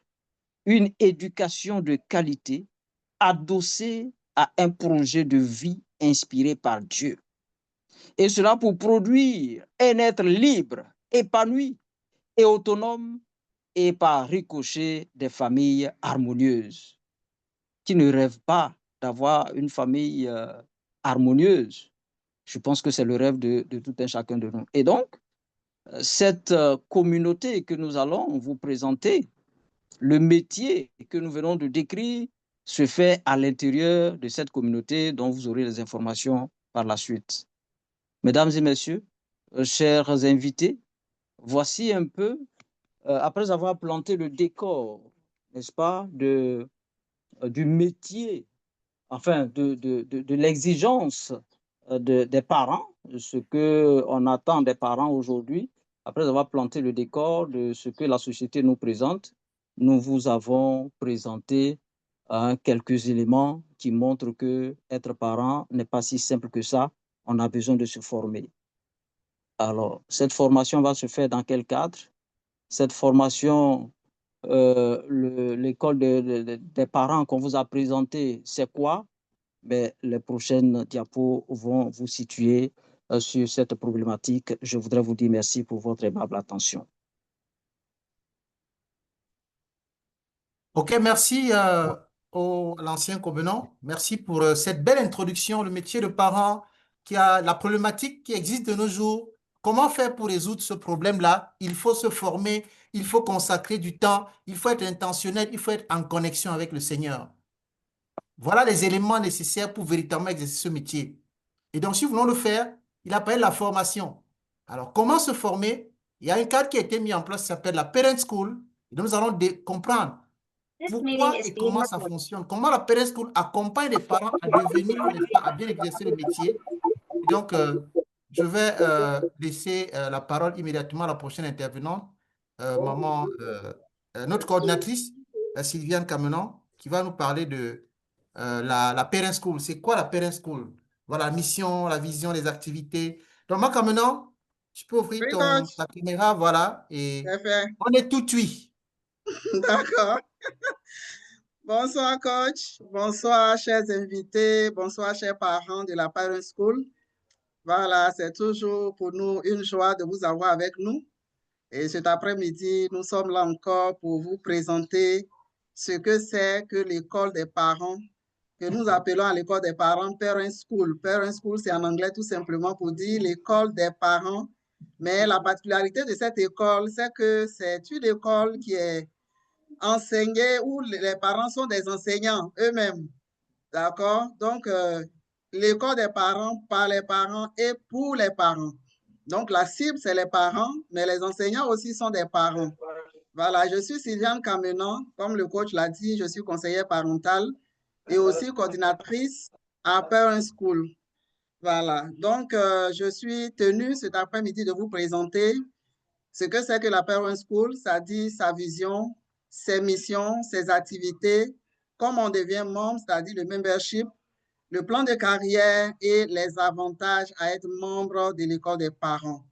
une éducation de qualité adossée à un projet de vie inspiré par Dieu. Et cela pour produire un être libre, épanoui et autonome et par ricochet des familles harmonieuses. Qui ne rêvent pas d'avoir une famille harmonieuse? Je pense que c'est le rêve de tout un chacun de nous. Et donc, cette communauté que nous allons vous présenter, le métier que nous venons de décrire se fait à l'intérieur de cette communauté dont vous aurez les informations par la suite. Mesdames et messieurs, chers invités, voici un peu, après avoir planté le décor, n'est-ce pas, du métier, enfin de l'exigence des parents, de ce qu'on attend des parents aujourd'hui, après avoir planté le décor de ce que la société nous présente, nous vous avons présenté quelques éléments qui montrent que être parent n'est pas si simple que ça. On a besoin de se former. Alors, cette formation va se faire dans quel cadre? Cette formation, l'école des parents qu'on vous a présentée, c'est quoi? Mais les prochaines diapos vont vous situer sur cette problématique. Je voudrais vous dire merci pour votre aimable attention. OK, merci à l'ancien covenant. Merci pour cette belle introduction, le métier de parent, qui a la problématique qui existe de nos jours. Comment faire pour résoudre ce problème-là? Il faut se former, il faut consacrer du temps, il faut être intentionnel, il faut être en connexion avec le Seigneur. Voilà les éléments nécessaires pour véritablement exercer ce métier. Et donc, si nous voulons le faire, il appelle la formation. Alors, comment se former? Il y a un cadre qui a été mis en place qui s'appelle la Parent School. Et donc, nous allons comprendre pourquoi et comment ça fonctionne. Comment la Parent School accompagne les parents à devenir, à bien exercer le métier. Et donc, je vais laisser la parole immédiatement à la prochaine intervenante, notre coordinatrice, Sylviane Camenon, qui va nous parler de la Parent School. C'est quoi la Parent School? Voilà, la mission, la vision, les activités. Donc, moi, Camenon, tu peux ouvrir ta caméra, voilà, et on est tout oui. D'accord. Bonsoir, coach. Bonsoir, chers invités. Bonsoir, chers parents de la Parent School. Voilà, c'est toujours pour nous une joie de vous avoir avec nous. Et cet après-midi, nous sommes là encore pour vous présenter ce que c'est que l'école des parents, que nous appelons à l'école des parents Parent School. Parent School, c'est en anglais tout simplement pour dire l'école des parents. Mais la particularité de cette école, c'est que c'est une école qui est enseignée où les parents sont des enseignants eux-mêmes. D'accord? Donc, l'école des parents, par les parents et pour les parents. Donc, la cible, c'est les parents, mais les enseignants aussi sont des parents. Voilà, je suis Sylviane Camenon. Comme le coach l'a dit, je suis conseillère parentale et aussi coordinatrice à Parent School. Voilà, donc je suis tenue cet après-midi de vous présenter ce que c'est que la Parent School, ça dit sa vision, ses missions, ses activités, comment on devient membre, c'est-à-dire le membership, le plan de carrière et les avantages à être membre de l'école des parents.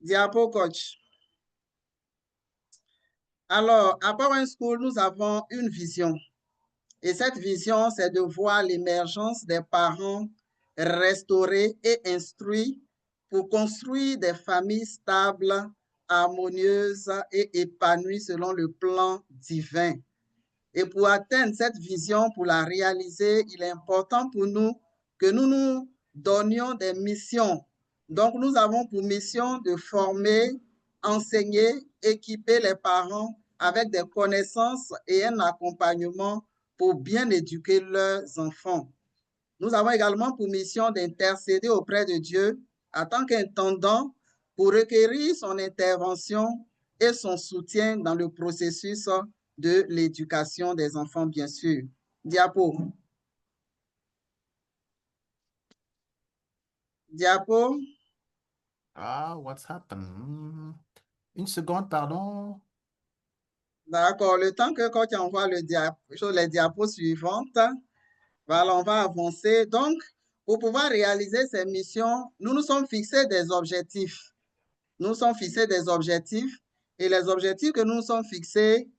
Diapo, coach. Alors, à Power School, nous avons une vision. Et cette vision, c'est de voir l'émergence des parents restaurés et instruits pour construire des familles stables, harmonieuses et épanouies selon le plan divin. Et pour atteindre cette vision, pour la réaliser, il est important pour nous que nous nous donnions des missions. Donc, nous avons pour mission de former, enseigner, équiper les parents avec des connaissances et un accompagnement pour bien éduquer leurs enfants. Nous avons également pour mission d'intercéder auprès de Dieu en tant qu'intendant pour requérir son intervention et son soutien dans le processus de l'éducation des enfants, bien sûr. Diapo. Diapo. Ah, what's happened? Une seconde, pardon. D'accord. Le temps que quand tu envoies les diapos suivantes, voilà, on va avancer. Donc, pour pouvoir réaliser ces missions, nous nous sommes fixés des objectifs. Nous sommes fixés des objectifs et les objectifs que nous sommes fixés,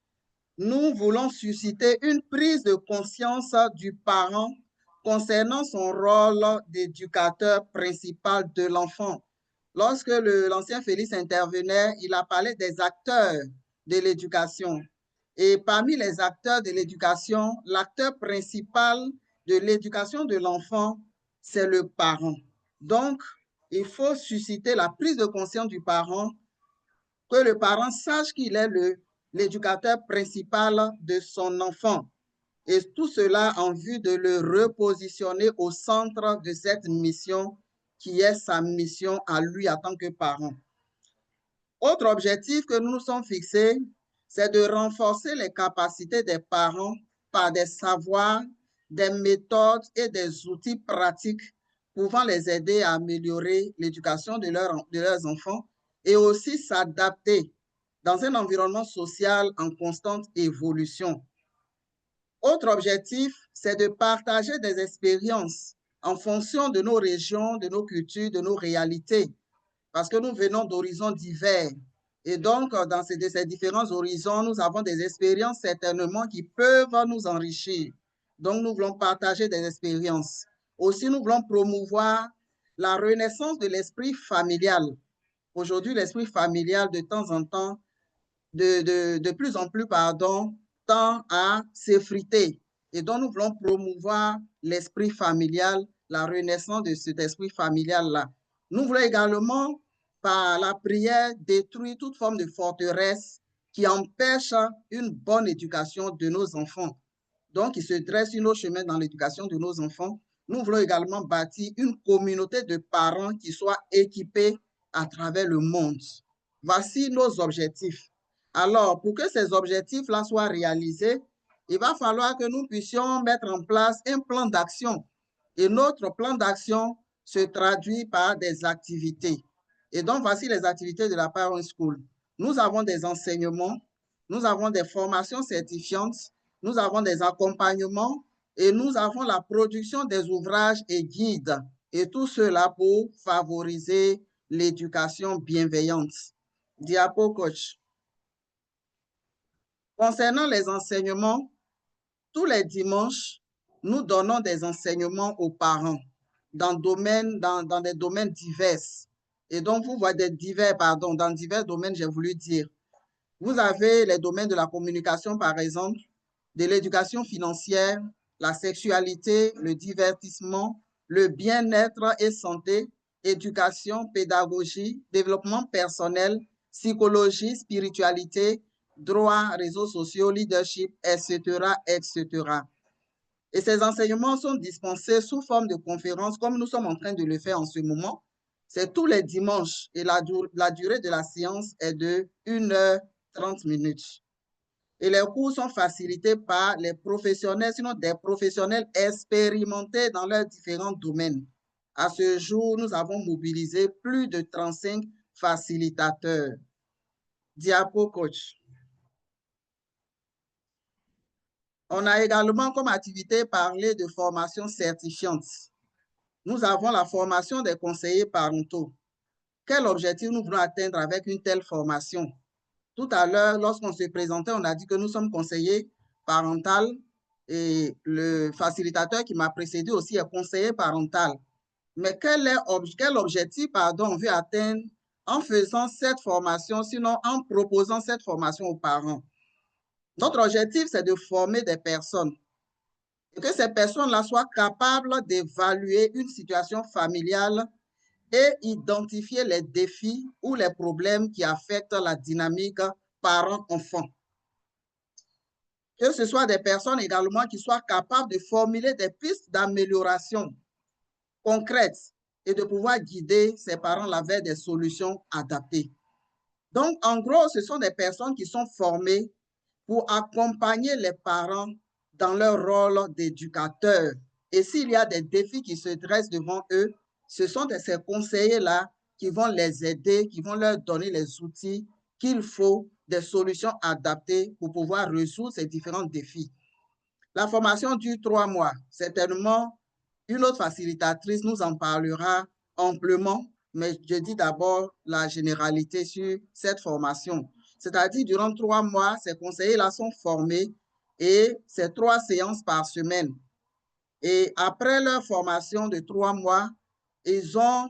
nous voulons susciter une prise de conscience du parent concernant son rôle d'éducateur principal de l'enfant. Lorsque l'ancien Félix intervenait, il a parlé des acteurs de l'éducation. Et parmi les acteurs de l'éducation, l'acteur principal de l'éducation de l'enfant, c'est le parent. Donc, il faut susciter la prise de conscience du parent, que le parent sache qu'il est l'éducateur principal de son enfant. Et tout cela en vue de le repositionner au centre de cette mission qui est sa mission à lui en tant que parent. Autre objectif que nous nous sommes fixés, c'est de renforcer les capacités des parents par des savoirs, des méthodes et des outils pratiques pouvant les aider à améliorer l'éducation de leurs enfants et aussi s'adapter dans un environnement social en constante évolution. Autre objectif, c'est de partager des expériences en fonction de nos régions, de nos cultures, de nos réalités, parce que nous venons d'horizons divers. Et donc, dans ces différents horizons, nous avons des expériences certainement qui peuvent nous enrichir. Donc, nous voulons partager des expériences. Aussi, nous voulons promouvoir la renaissance de l'esprit familial. Aujourd'hui, l'esprit familial, de temps en temps, de plus en plus, tend à s'effriter. Et donc, nous voulons promouvoir l'esprit familial, la renaissance de cet esprit familial-là. Nous voulons également, par la prière, détruire toute forme de forteresse qui empêche une bonne éducation de nos enfants. Donc, il se dresse sur nos chemins dans l'éducation de nos enfants. Nous voulons également bâtir une communauté de parents qui soit équipée à travers le monde. Voici nos objectifs. Alors, pour que ces objectifs-là soient réalisés, il va falloir que nous puissions mettre en place un plan d'action. Et notre plan d'action se traduit par des activités. Et donc, voici les activités de la Parent School. Nous avons des enseignements, nous avons des formations certifiantes, nous avons des accompagnements et nous avons la production des ouvrages et guides. Et tout cela pour favoriser l'éducation bienveillante. Diapo, coach. Concernant les enseignements, tous les dimanches, nous donnons des enseignements aux parents dans des domaines divers. Et donc, vous voyez dans divers domaines, j'ai voulu dire. Vous avez les domaines de la communication, par exemple, de l'éducation financière, la sexualité, le divertissement, le bien-être et santé, éducation, pédagogie, développement personnel, psychologie, spiritualité, droit, réseaux sociaux, leadership, etc., etc. Et ces enseignements sont dispensés sous forme de conférences, comme nous sommes en train de le faire en ce moment. C'est tous les dimanches et la durée de la séance est de 1h30 minutes. Et les cours sont facilités par les professionnels, sinon des professionnels expérimentés dans leurs différents domaines. À ce jour, nous avons mobilisé plus de 35 facilitateurs. Diapo, coach. On a également comme activité parlé de formation certifiante. Nous avons la formation des conseillers parentaux. Quel objectif nous voulons atteindre avec une telle formation? Tout à l'heure, lorsqu'on se présentait, on a dit que nous sommes conseillers parentaux et le facilitateur qui m'a précédé aussi est conseiller parental. Mais quel objectif, on veut atteindre en faisant cette formation, sinon en proposant cette formation aux parents? Notre objectif, c'est de former des personnes et que ces personnes-là soient capables d'évaluer une situation familiale et identifier les défis ou les problèmes qui affectent la dynamique parent-enfant. Que ce soit des personnes également qui soient capables de formuler des pistes d'amélioration concrètes et de pouvoir guider ces parents-là vers des solutions adaptées. Donc, en gros, ce sont des personnes qui sont formées pour accompagner les parents dans leur rôle d'éducateur. Et s'il y a des défis qui se dressent devant eux, ce sont ces conseillers-là qui vont les aider, qui vont leur donner les outils qu'il faut, des solutions adaptées pour pouvoir résoudre ces différents défis. La formation dure 3 mois. Certainement, une autre facilitatrice nous en parlera amplement, mais je dis d'abord la généralité sur cette formation. C'est-à-dire, durant 3 mois, ces conseillers-là sont formés et c'est 3 séances par semaine. Et après leur formation de 3 mois, ils ont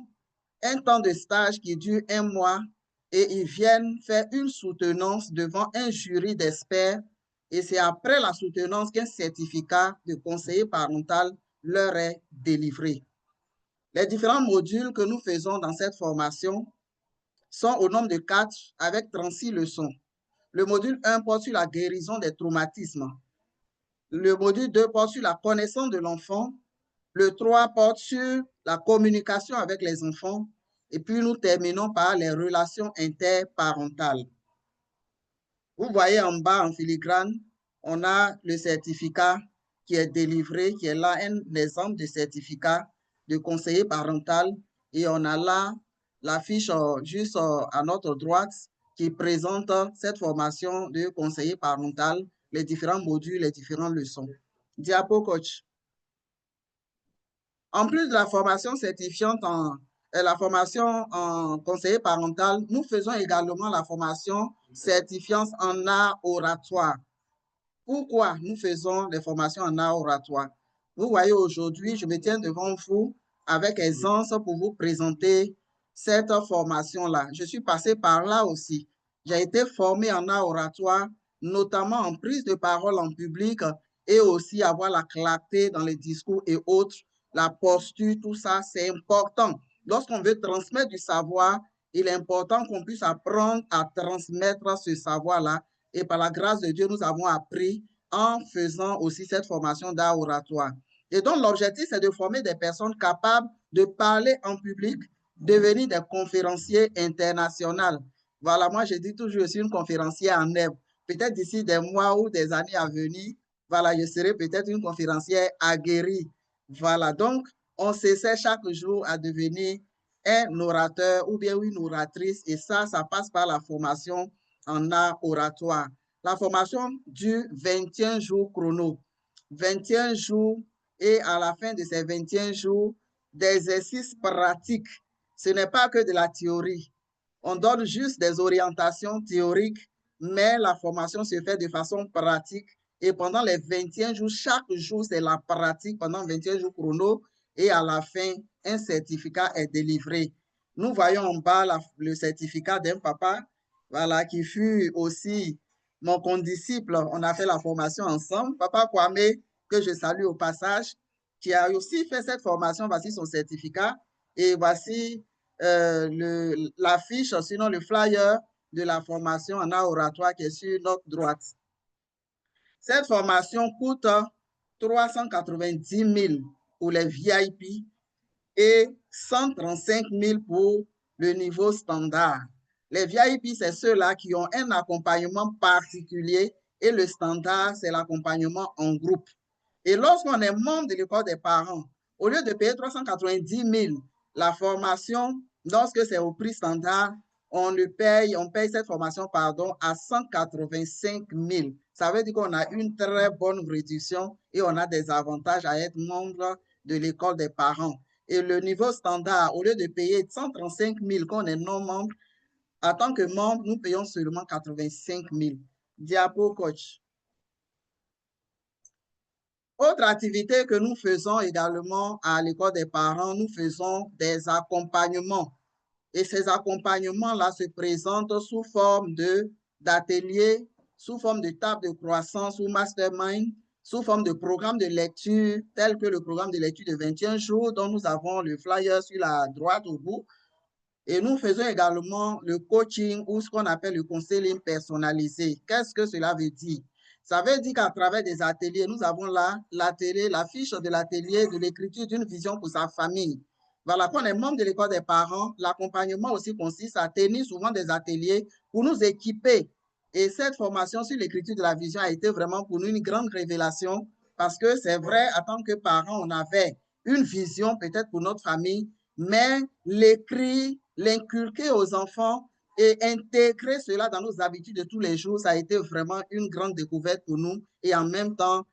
un temps de stage qui dure 1 mois et ils viennent faire une soutenance devant un jury d'experts. Et c'est après la soutenance qu'un certificat de conseiller parental leur est délivré. Les différents modules que nous faisons dans cette formation sont au nombre de 4 avec 36 leçons. Le module 1 porte sur la guérison des traumatismes. Le module 2 porte sur la connaissance de l'enfant. Le 3 porte sur la communication avec les enfants. Et puis, nous terminons par les relations interparentales. Vous voyez en bas, en filigrane, on a le certificat qui est délivré, qui est là, un exemple de certificat de conseiller parental. Et on a là la fiche juste à notre droite qui présente cette formation de conseiller parental, les différents modules, les différentes leçons. Diapo, coach. En plus de la formation certifiante la formation en conseiller parental, nous faisons également la formation certifiante en art oratoire. Pourquoi nous faisons les formations en art oratoire? Vous voyez, aujourd'hui, je me tiens devant vous avec aisance pour vous présenter cette formation-là. Je suis passé par là aussi. J'ai été formé en art oratoire, notamment en prise de parole en public et aussi avoir la clarté dans les discours et autres, la posture, tout ça, c'est important. Lorsqu'on veut transmettre du savoir, il est important qu'on puisse apprendre à transmettre ce savoir-là. Et par la grâce de Dieu, nous avons appris en faisant aussi cette formation d'art oratoire. Et donc, l'objectif, c'est de former des personnes capables de parler en public, devenir des conférenciers internationaux. Voilà, moi, je dis toujours, je suis une conférencière en herbe. Peut-être d'ici des mois ou des années à venir, voilà, je serai peut-être une conférencière aguerrie. Voilà, donc, on s'essaie chaque jour à devenir un orateur ou bien une oratrice. Et ça passe par la formation en art oratoire. La formation dure 21 jours chrono. 21 jours et à la fin de ces 21 jours, d'exercices pratiques. Ce n'est pas que de la théorie. On donne juste des orientations théoriques, mais la formation se fait de façon pratique. Et pendant les 21 jours, chaque jour, c'est la pratique pendant 21 jours chrono. Et à la fin, un certificat est délivré. Nous voyons en bas le certificat d'un papa, voilà, qui fut aussi mon condisciple. On a fait la formation ensemble. Papa Kwame, que je salue au passage, qui a aussi fait cette formation. Voici son certificat. Et voici l'affiche, sinon le flyer de la formation en art oratoire qui est sur notre droite. Cette formation coûte 390 000 pour les VIP et 135 000 pour le niveau standard. Les VIP, c'est ceux-là qui ont un accompagnement particulier et le standard, c'est l'accompagnement en groupe. Et lorsqu'on est membre de l'école des parents, au lieu de payer 390 000, la formation, lorsque c'est au prix standard, on paye cette formation, à 185 000. Ça veut dire qu'on a une très bonne réduction et on a des avantages à être membre de l'école des parents. Et le niveau standard, au lieu de payer 135 000 quand on est non-membre, En tant que membre, nous payons seulement 85 000. Diapo, coach. Autre activité que nous faisons également à l'école des parents, nous faisons des accompagnements. Et ces accompagnements-là se présentent sous forme d'ateliers, sous forme de table de croissance ou mastermind, sous forme de programme de lecture, tel que le programme de lecture de 21 jours, dont nous avons le flyer sur la droite au bout. Et nous faisons également le coaching ou ce qu'on appelle le conseil personnalisé. Qu'est-ce que cela veut dire? Ça veut dire qu'à travers des ateliers, nous avons là l'atelier, la fiche de l'atelier de l'écriture d'une vision pour sa famille. Voilà, quand on est membre de l'école des parents, l'accompagnement aussi consiste à tenir souvent des ateliers pour nous équiper. Et cette formation sur l'écriture de la vision a été vraiment pour nous une grande révélation parce que c'est vrai, en tant que parents, on avait une vision peut-être pour notre famille, mais l'écrit, l'inculquer aux enfants et intégrer cela dans nos habitudes de tous les jours, ça a été vraiment une grande découverte pour nous et en même temps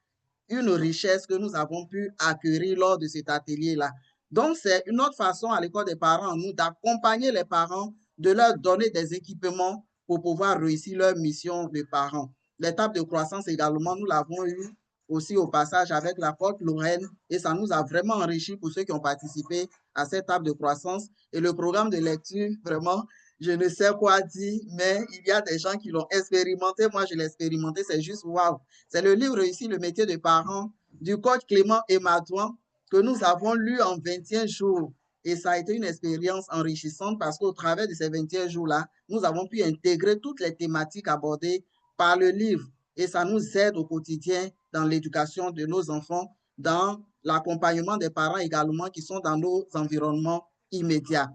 une richesse que nous avons pu acquérir lors de cet atelier-là. Donc, c'est une autre façon à l'école des parents, nous, d'accompagner les parents, de leur donner des équipements pour pouvoir réussir leur mission de parents. L'étape de croissance également, nous l'avons eu aussi au passage avec la porte Lorraine et ça nous a vraiment enrichi pour ceux qui ont participé à cette table de croissance. Et le programme de lecture, vraiment, je ne sais quoi dire, mais il y a des gens qui l'ont expérimenté. Moi, je l'ai expérimenté, c'est juste waouh. C'est le livre Réussir le métier de parent du coach Clément Emadouan que nous avons lu en 21 jours. Et ça a été une expérience enrichissante parce qu'au travers de ces 21 jours-là, nous avons pu intégrer toutes les thématiques abordées par le livre. Et ça nous aide au quotidien dans l'éducation de nos enfants, dans l'accompagnement des parents également qui sont dans nos environnements immédiats.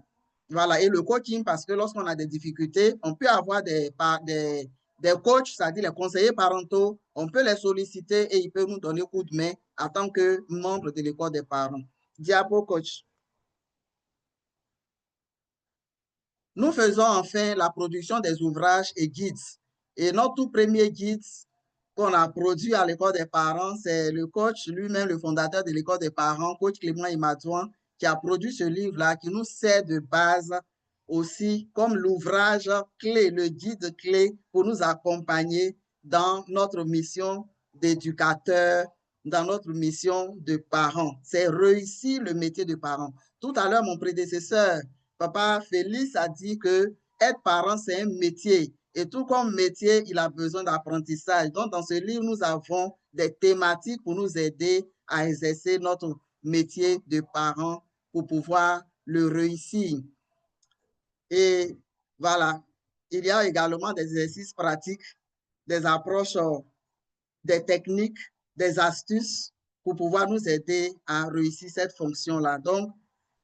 Voilà, et le coaching, parce que lorsqu'on a des difficultés, on peut avoir des coachs, c'est-à-dire les conseillers parentaux, on peut les solliciter et ils peuvent nous donner coup de main en tant que membre de l'école des parents. Diapo, coach. Nous faisons enfin la production des ouvrages et guides. Et notre tout premier guide qu'on a produit à l'école des parents, c'est le coach lui-même, le fondateur de l'école des parents, coach Clément Emadouan, qui a produit ce livre-là, qui nous sert de base aussi comme l'ouvrage clé, le guide clé pour nous accompagner dans notre mission d'éducateur, dans notre mission de parents. C'est réussir le métier de parent. Tout à l'heure, mon prédécesseur, Papa Félix, a dit que être parent, c'est un métier. Et tout comme métier, il a besoin d'apprentissage. Donc, dans ce livre, nous avons des thématiques pour nous aider à exercer notre métier de parent pour pouvoir le réussir. Et voilà, il y a également des exercices pratiques, des approches, des techniques, des astuces pour pouvoir nous aider à réussir cette fonction-là. Donc,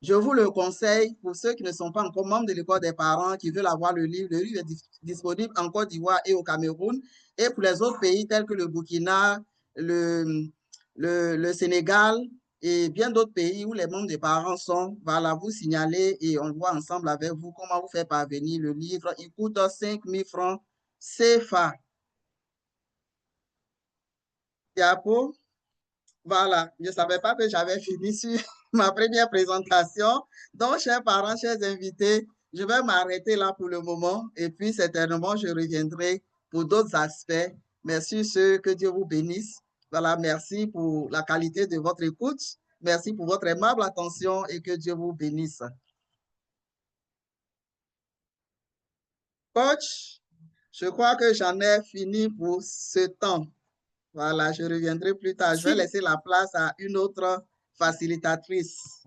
je vous le conseille pour ceux qui ne sont pas encore membres de l'école des parents, qui veulent avoir le livre est disponible en Côte d'Ivoire et au Cameroun. Et pour les autres pays tels que le Burkina, le Sénégal et bien d'autres pays où les membres des parents sont, voilà, vous signaler et on voit ensemble avec vous comment vous faire parvenir le livre. Il coûte 5 000 francs CFA. Diapo. Voilà, je ne savais pas que j'avais fini sur ma première présentation. Donc, chers parents, chers invités, je vais m'arrêter là pour le moment et puis certainement, je reviendrai pour d'autres aspects. Merci, que Dieu vous bénisse. Voilà, merci pour la qualité de votre écoute. Merci pour votre aimable attention et que Dieu vous bénisse. Coach, je crois que j'en ai fini pour ce temps. Voilà, je reviendrai plus tard. Je vais laisser la place à une autre facilitatrice.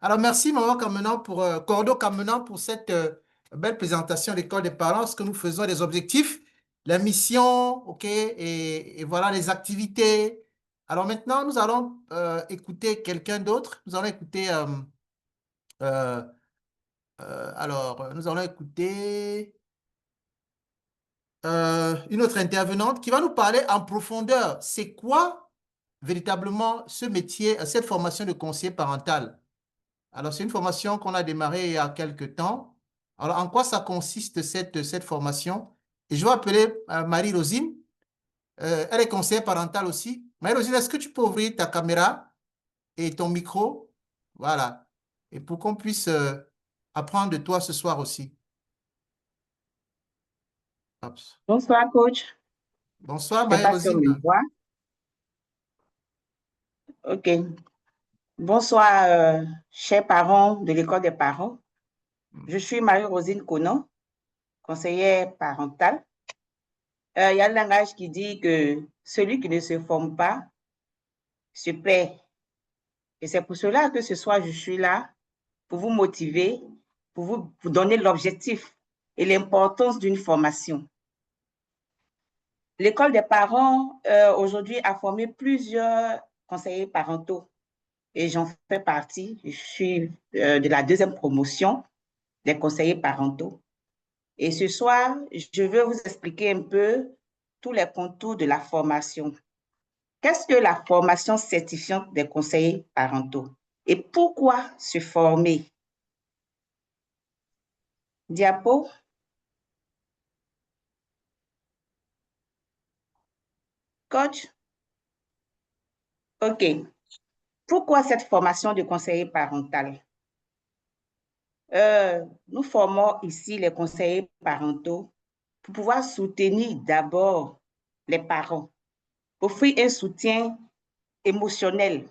Alors, merci, Maman Kamenan, Cordo Kamenan, pour cette belle présentation de l'école des parents, ce que nous faisons, les objectifs, la mission, OK, et voilà les activités. Alors maintenant, nous allons écouter quelqu'un d'autre. Nous allons écouter, nous allons écouter une autre intervenante qui va nous parler en profondeur. C'est quoi véritablement ce métier, cette formation de conseiller parental? Alors, c'est une formation qu'on a démarrée il y a quelques temps. Alors, en quoi ça consiste cette formation? Et je vais appeler Marie-Rosine. Elle est conseillère parentale aussi. Marie-Rosine, est-ce que tu peux ouvrir ta caméra et ton micro? Voilà. Et pour qu'on puisse apprendre de toi ce soir aussi. Bonsoir, coach. Bonsoir, Je ne sais pas si on me Marie-Rosine. voit. OK. Bonsoir, chers parents de l'école des parents. Je suis Marie-Rosine Conan, conseillère parentale. Il y a le langage qui dit que celui qui ne se forme pas se perd. Et c'est pour cela que ce soir, je suis là pour vous motiver, pour vous donner l'objectif et l'importance d'une formation. L'école des parents, aujourd'hui, a formé plusieurs conseillers parentaux et j'en fais partie. Je suis de la deuxième promotion des conseillers parentaux. Et ce soir, je veux vous expliquer un peu tous les contours de la formation. Qu'est-ce que la formation certifiante des conseillers parentaux? Et pourquoi se former? Diapo? Coach? OK. Pourquoi cette formation de conseiller parental? Nous formons ici les conseillers parentaux pour pouvoir soutenir d'abord les parents, offrir un soutien émotionnel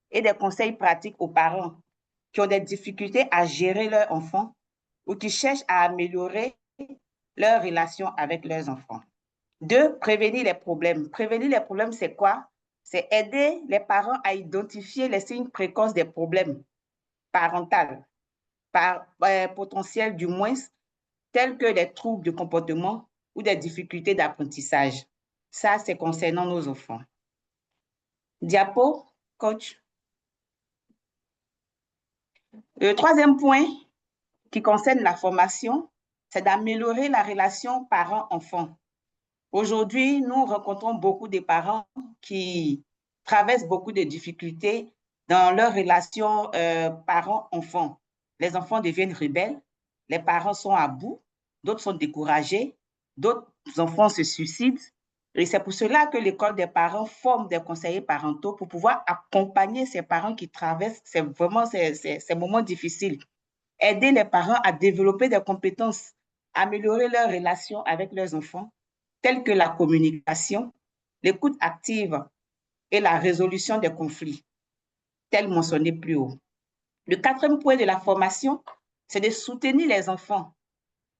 et des conseils pratiques aux parents qui ont des difficultés à gérer leurs enfants ou qui cherchent à améliorer leur relation avec leurs enfants. 2, prévenir les problèmes. Prévenir les problèmes, c'est quoi? C'est aider les parents à identifier les signes précoces des problèmes parentaux, potentiels du moins, tels que les troubles de comportement ou des difficultés d'apprentissage. Ça, c'est concernant nos enfants. Diapo, coach. Le troisième point qui concerne la formation, c'est d'améliorer la relation parent-enfant. Aujourd'hui, nous rencontrons beaucoup de parents qui traversent beaucoup de difficultés dans leur relation parent-enfant. Les enfants deviennent rebelles, les parents sont à bout, d'autres sont découragés, d'autres enfants se suicident. Et c'est pour cela que l'école des parents forme des conseillers parentaux pour pouvoir accompagner ces parents qui traversent ces moments difficiles. Aider les parents à développer des compétences, améliorer leurs relations avec leurs enfants, telles que la communication, l'écoute active et la résolution des conflits, tels mentionnés plus haut. Le quatrième point de la formation, c'est de soutenir les enfants.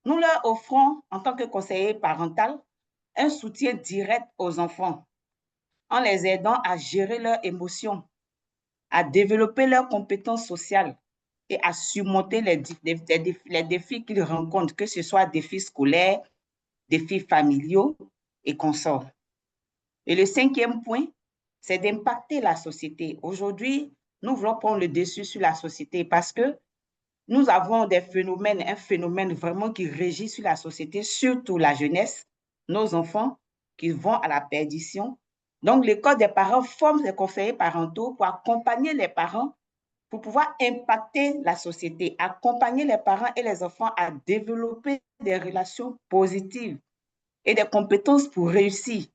Nous leur offrons, en tant que conseiller parental, un soutien direct aux enfants en les aidant à gérer leurs émotions, à développer leurs compétences sociales et à surmonter les défis qu'ils rencontrent, que ce soit défis scolaires, défis familiaux et consorts. Et le cinquième point, c'est d'impacter la société. Aujourd'hui, nous voulons prendre le dessus sur la société parce que nous avons un phénomène vraiment qui régit sur la société, surtout la jeunesse, nos enfants qui vont à la perdition. Donc, l'école des parents forme des conseillers parentaux pour accompagner les parents, pour pouvoir impacter la société, accompagner les parents et les enfants à développer des relations positives et des compétences pour réussir.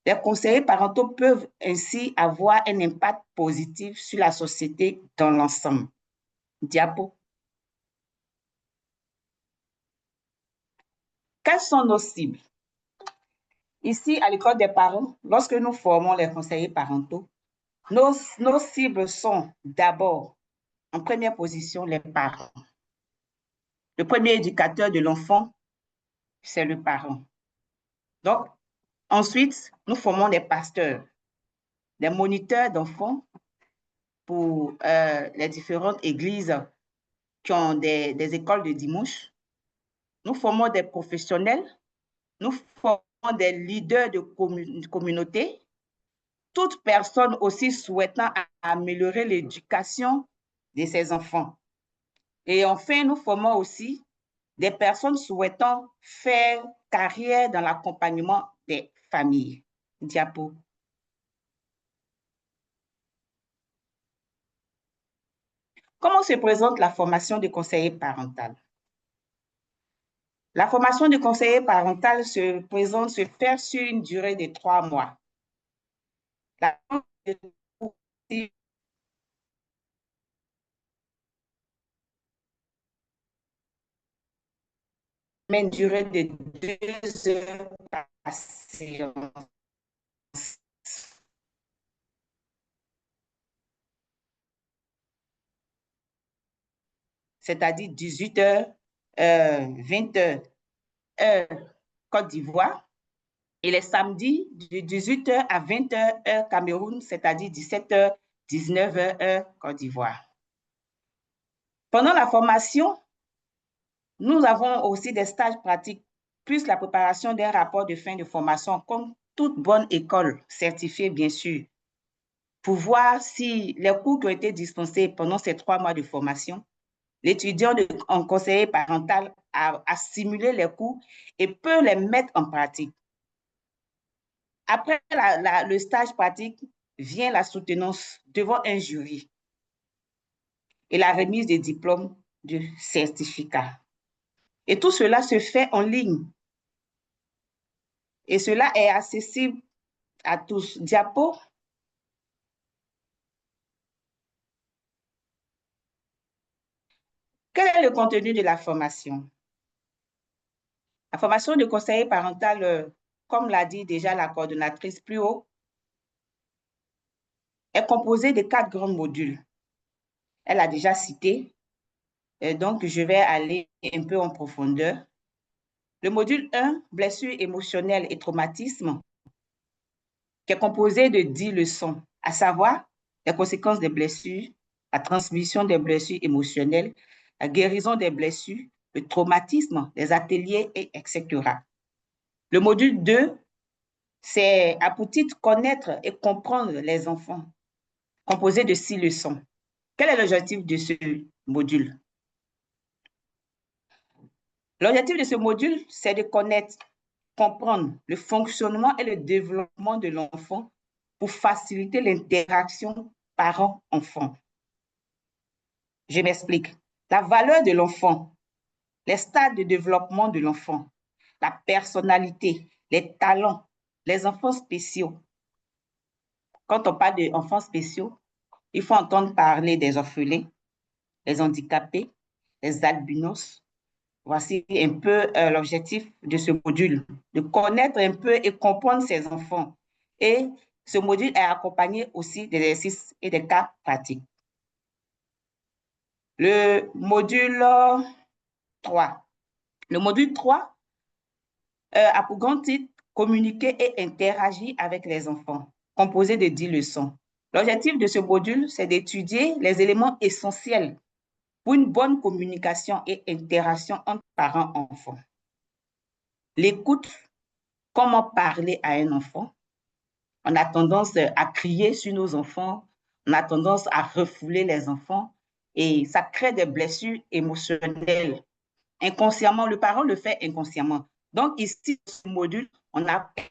Les conseillers parentaux peuvent ainsi avoir un impact positif sur la société dans l'ensemble. Diapo. Quelles sont nos cibles? Ici, à l'école des parents, lorsque nous formons les conseillers parentaux, nos cibles sont d'abord, en première position, les parents. Le premier éducateur de l'enfant, c'est le parent. Donc, ensuite, nous formons des pasteurs, des moniteurs d'enfants pour les différentes églises qui ont des écoles de dimanche. Nous formons des professionnels, nous formons des leaders de communauté, toute personne aussi souhaitant améliorer l'éducation de ses enfants. Et enfin, nous formons aussi des personnes souhaitant faire carrière dans l'accompagnement des familles. Diapo. Comment se présente la formation de conseiller parental? La formation de conseiller parental se fait sur une durée de 3 mois. mais une durée de 2 heures par séance. C'est-à-dire 18 heures, 20 heures, heure Côte d'Ivoire. Et les samedis, de 18 heures à 20 heures, heure Cameroun, c'est-à-dire 17 heures, 19 heures, heure Côte d'Ivoire. Pendant la formation, nous avons aussi des stages pratiques, plus la préparation d'un rapport de fin de formation, comme toute bonne école certifiée, bien sûr, pour voir si les cours qui ont été dispensés pendant ces 3 mois de formation, l'étudiant en conseiller parental a simulé les cours et peut les mettre en pratique. Après le stage pratique, vient la soutenance devant un jury et la remise des diplômes de certificat. Et tout cela se fait en ligne. Et cela est accessible à tous. Diapo. Quel est le contenu de la formation? La formation de conseiller parental, comme l'a dit déjà la coordonnatrice plus haut, est composée de 4 grands modules. Elle a déjà cité, donc je vais aller un peu en profondeur. Le module 1, blessures émotionnelles et traumatisme, qui est composé de 10 leçons, à savoir les conséquences des blessures, la transmission des blessures émotionnelles, la guérison des blessures, le traumatisme, les ateliers, etc. Le module 2, c'est à pour titre connaître et comprendre les enfants, composé de 6 leçons. Quel est l'objectif de ce module? L'objectif de ce module, c'est de connaître, comprendre le fonctionnement et le développement de l'enfant pour faciliter l'interaction parent-enfant. Je m'explique. La valeur de l'enfant, les stades de développement de l'enfant, la personnalité, les talents, les enfants spéciaux. Quand on parle d'enfants spéciaux, il faut entendre parler des orphelins, les handicapés, les albinos. Voici un peu l'objectif de ce module, de connaître un peu et comprendre ces enfants. Et ce module est accompagné aussi d'exercices et de cas pratiques. Le module 3. Le module 3 a pour grand titre « Communiquer et interagir avec les enfants », composé de 10 leçons. L'objectif de ce module, c'est d'étudier les éléments essentiels pour une bonne communication et interaction entre parents et enfants. L'écoute, comment parler à un enfant. On a tendance à crier sur nos enfants, on a tendance à refouler les enfants et ça crée des blessures émotionnelles. Inconsciemment, le parent le fait inconsciemment. Donc ici, dans ce module, on apprend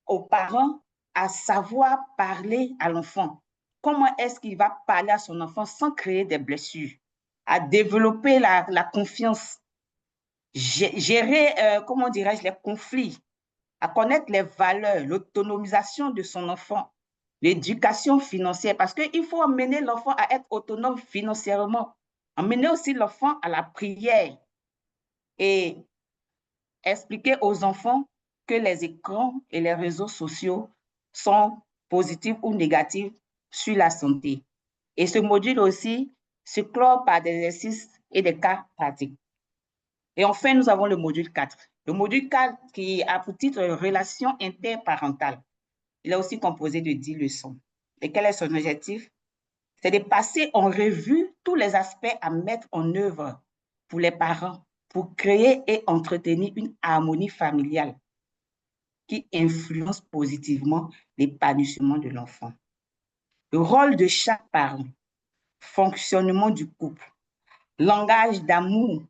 aux parents à savoir parler à l'enfant. Comment est-ce qu'il va parler à son enfant sans créer des blessures? À développer la confiance, gérer, comment dirais-je, les conflits, à connaître les valeurs, l'autonomisation de son enfant, l'éducation financière, parce qu'il faut amener l'enfant à être autonome financièrement, amener aussi l'enfant à la prière et expliquer aux enfants que les écrans et les réseaux sociaux sont positifs ou négatifs sur la santé. Et ce module aussi se clôt par des exercices et des cas pratiques. Et enfin, nous avons le module 4. Le module 4 qui a pour titre « Relations interparentales ». Il est aussi composé de 10 leçons. Et quel est son objectif? C'est de passer en revue tous les aspects à mettre en œuvre pour les parents pour créer et entretenir une harmonie familiale qui influence positivement l'épanouissement de l'enfant. Le rôle de chaque parent, fonctionnement du couple, langage d'amour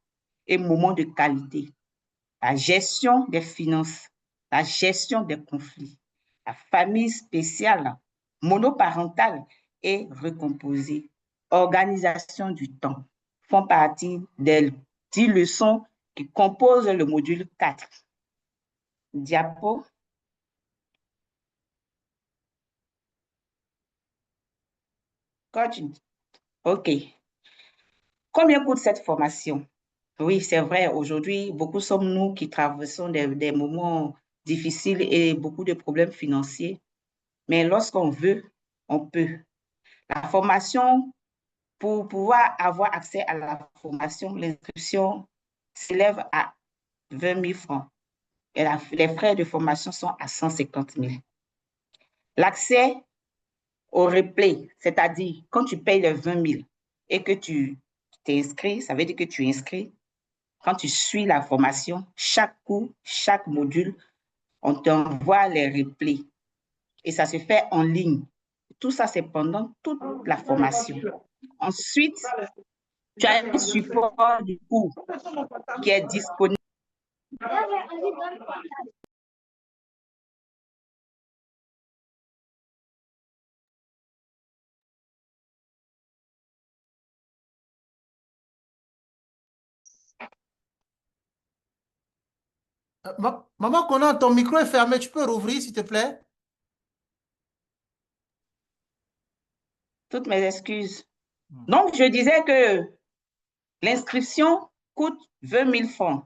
et moments de qualité, la gestion des finances, la gestion des conflits, la famille spéciale, monoparentale et recomposée, organisation du temps, font partie des 10 leçons qui composent le module 4. Diapo. Coach. OK. Combien coûte cette formation? Oui, c'est vrai. Aujourd'hui, beaucoup sommes-nous qui traversons des moments difficiles et beaucoup de problèmes financiers. Mais lorsqu'on veut, on peut. La formation, pour pouvoir avoir accès à la formation, l'inscription s'élève à 20 000 francs et les frais de formation sont à 150 000. L'accès au replay, c'est-à-dire quand tu payes les 20 000 et que tu t'inscris, ça veut dire que tu inscris. Quand tu suis la formation, chaque cours, chaque module, on t'envoie les replays et ça se fait en ligne. Tout ça, c'est pendant toute la formation. Ensuite, tu as un support du cours qui est disponible. Maman Conan, ton micro est fermé. Tu peux rouvrir, s'il te plaît? Toutes mes excuses. Donc, je disais que l'inscription coûte 20 000 francs.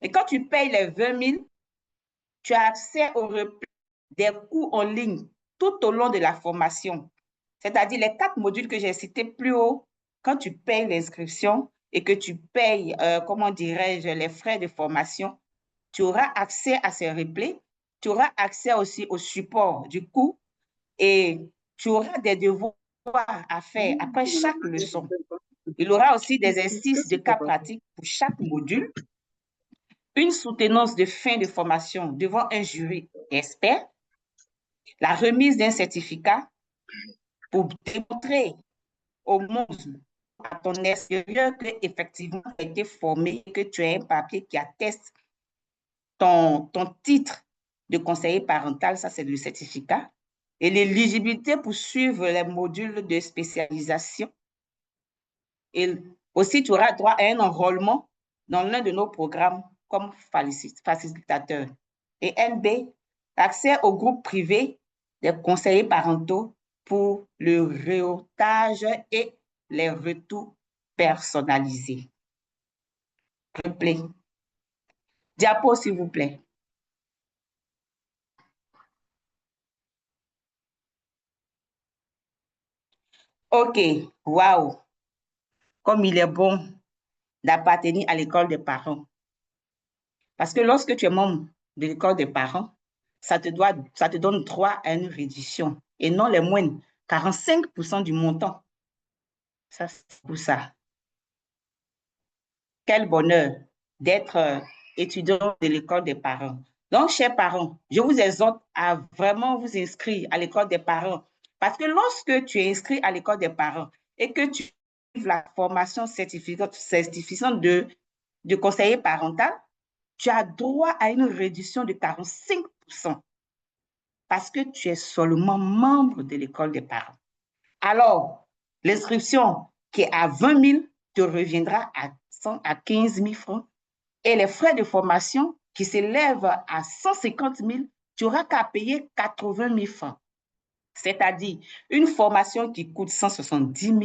Et quand tu payes les 20 000, tu as accès au replay des cours en ligne tout au long de la formation. C'est-à-dire les 4 modules que j'ai cités plus haut, quand tu payes l'inscription et que tu payes, comment dirais-je, les frais de formation, tu auras accès à ces replays, tu auras accès aussi au support du cours et tu auras des devoirs à faire après chaque leçon. Il y aura aussi des exercices de cas pratiques pour chaque module, une soutenance de fin de formation devant un jury d'experts, la remise d'un certificat pour démontrer au monde, à ton extérieur, qu'effectivement tu as été formé, que tu as un papier qui atteste ton titre de conseiller parental, ça c'est le certificat, et l'éligibilité pour suivre les modules de spécialisation. Et aussi, tu auras droit à un enrôlement dans l'un de nos programmes comme facilitateur. Et NB, accès au groupe privé des conseillers parentaux pour le réseautage et les retours personnalisés. Replay. Diapo, s'il vous plaît. OK, waouh. Comme il est bon d'appartenir à l'école des parents. Parce que lorsque tu es membre de l'école des parents, ça te donne droit à une réduction et non les moindres, 45% du montant. Ça, c'est pour ça. Quel bonheur d'être étudiant de l'école des parents. Donc, chers parents, je vous exhorte à vraiment vous inscrire à l'école des parents. Parce que lorsque tu es inscrit à l'école des parents et que tu fais la formation certifiante de conseiller parental, tu as droit à une réduction de 45% parce que tu es seulement membre de l'école des parents. Alors, l'inscription qui est à 20 000 te reviendra à 15 000 francs et les frais de formation qui s'élèvent à 150 000, tu n'auras qu'à payer 80 000 francs. C'est-à-dire, une formation qui coûte 170 000,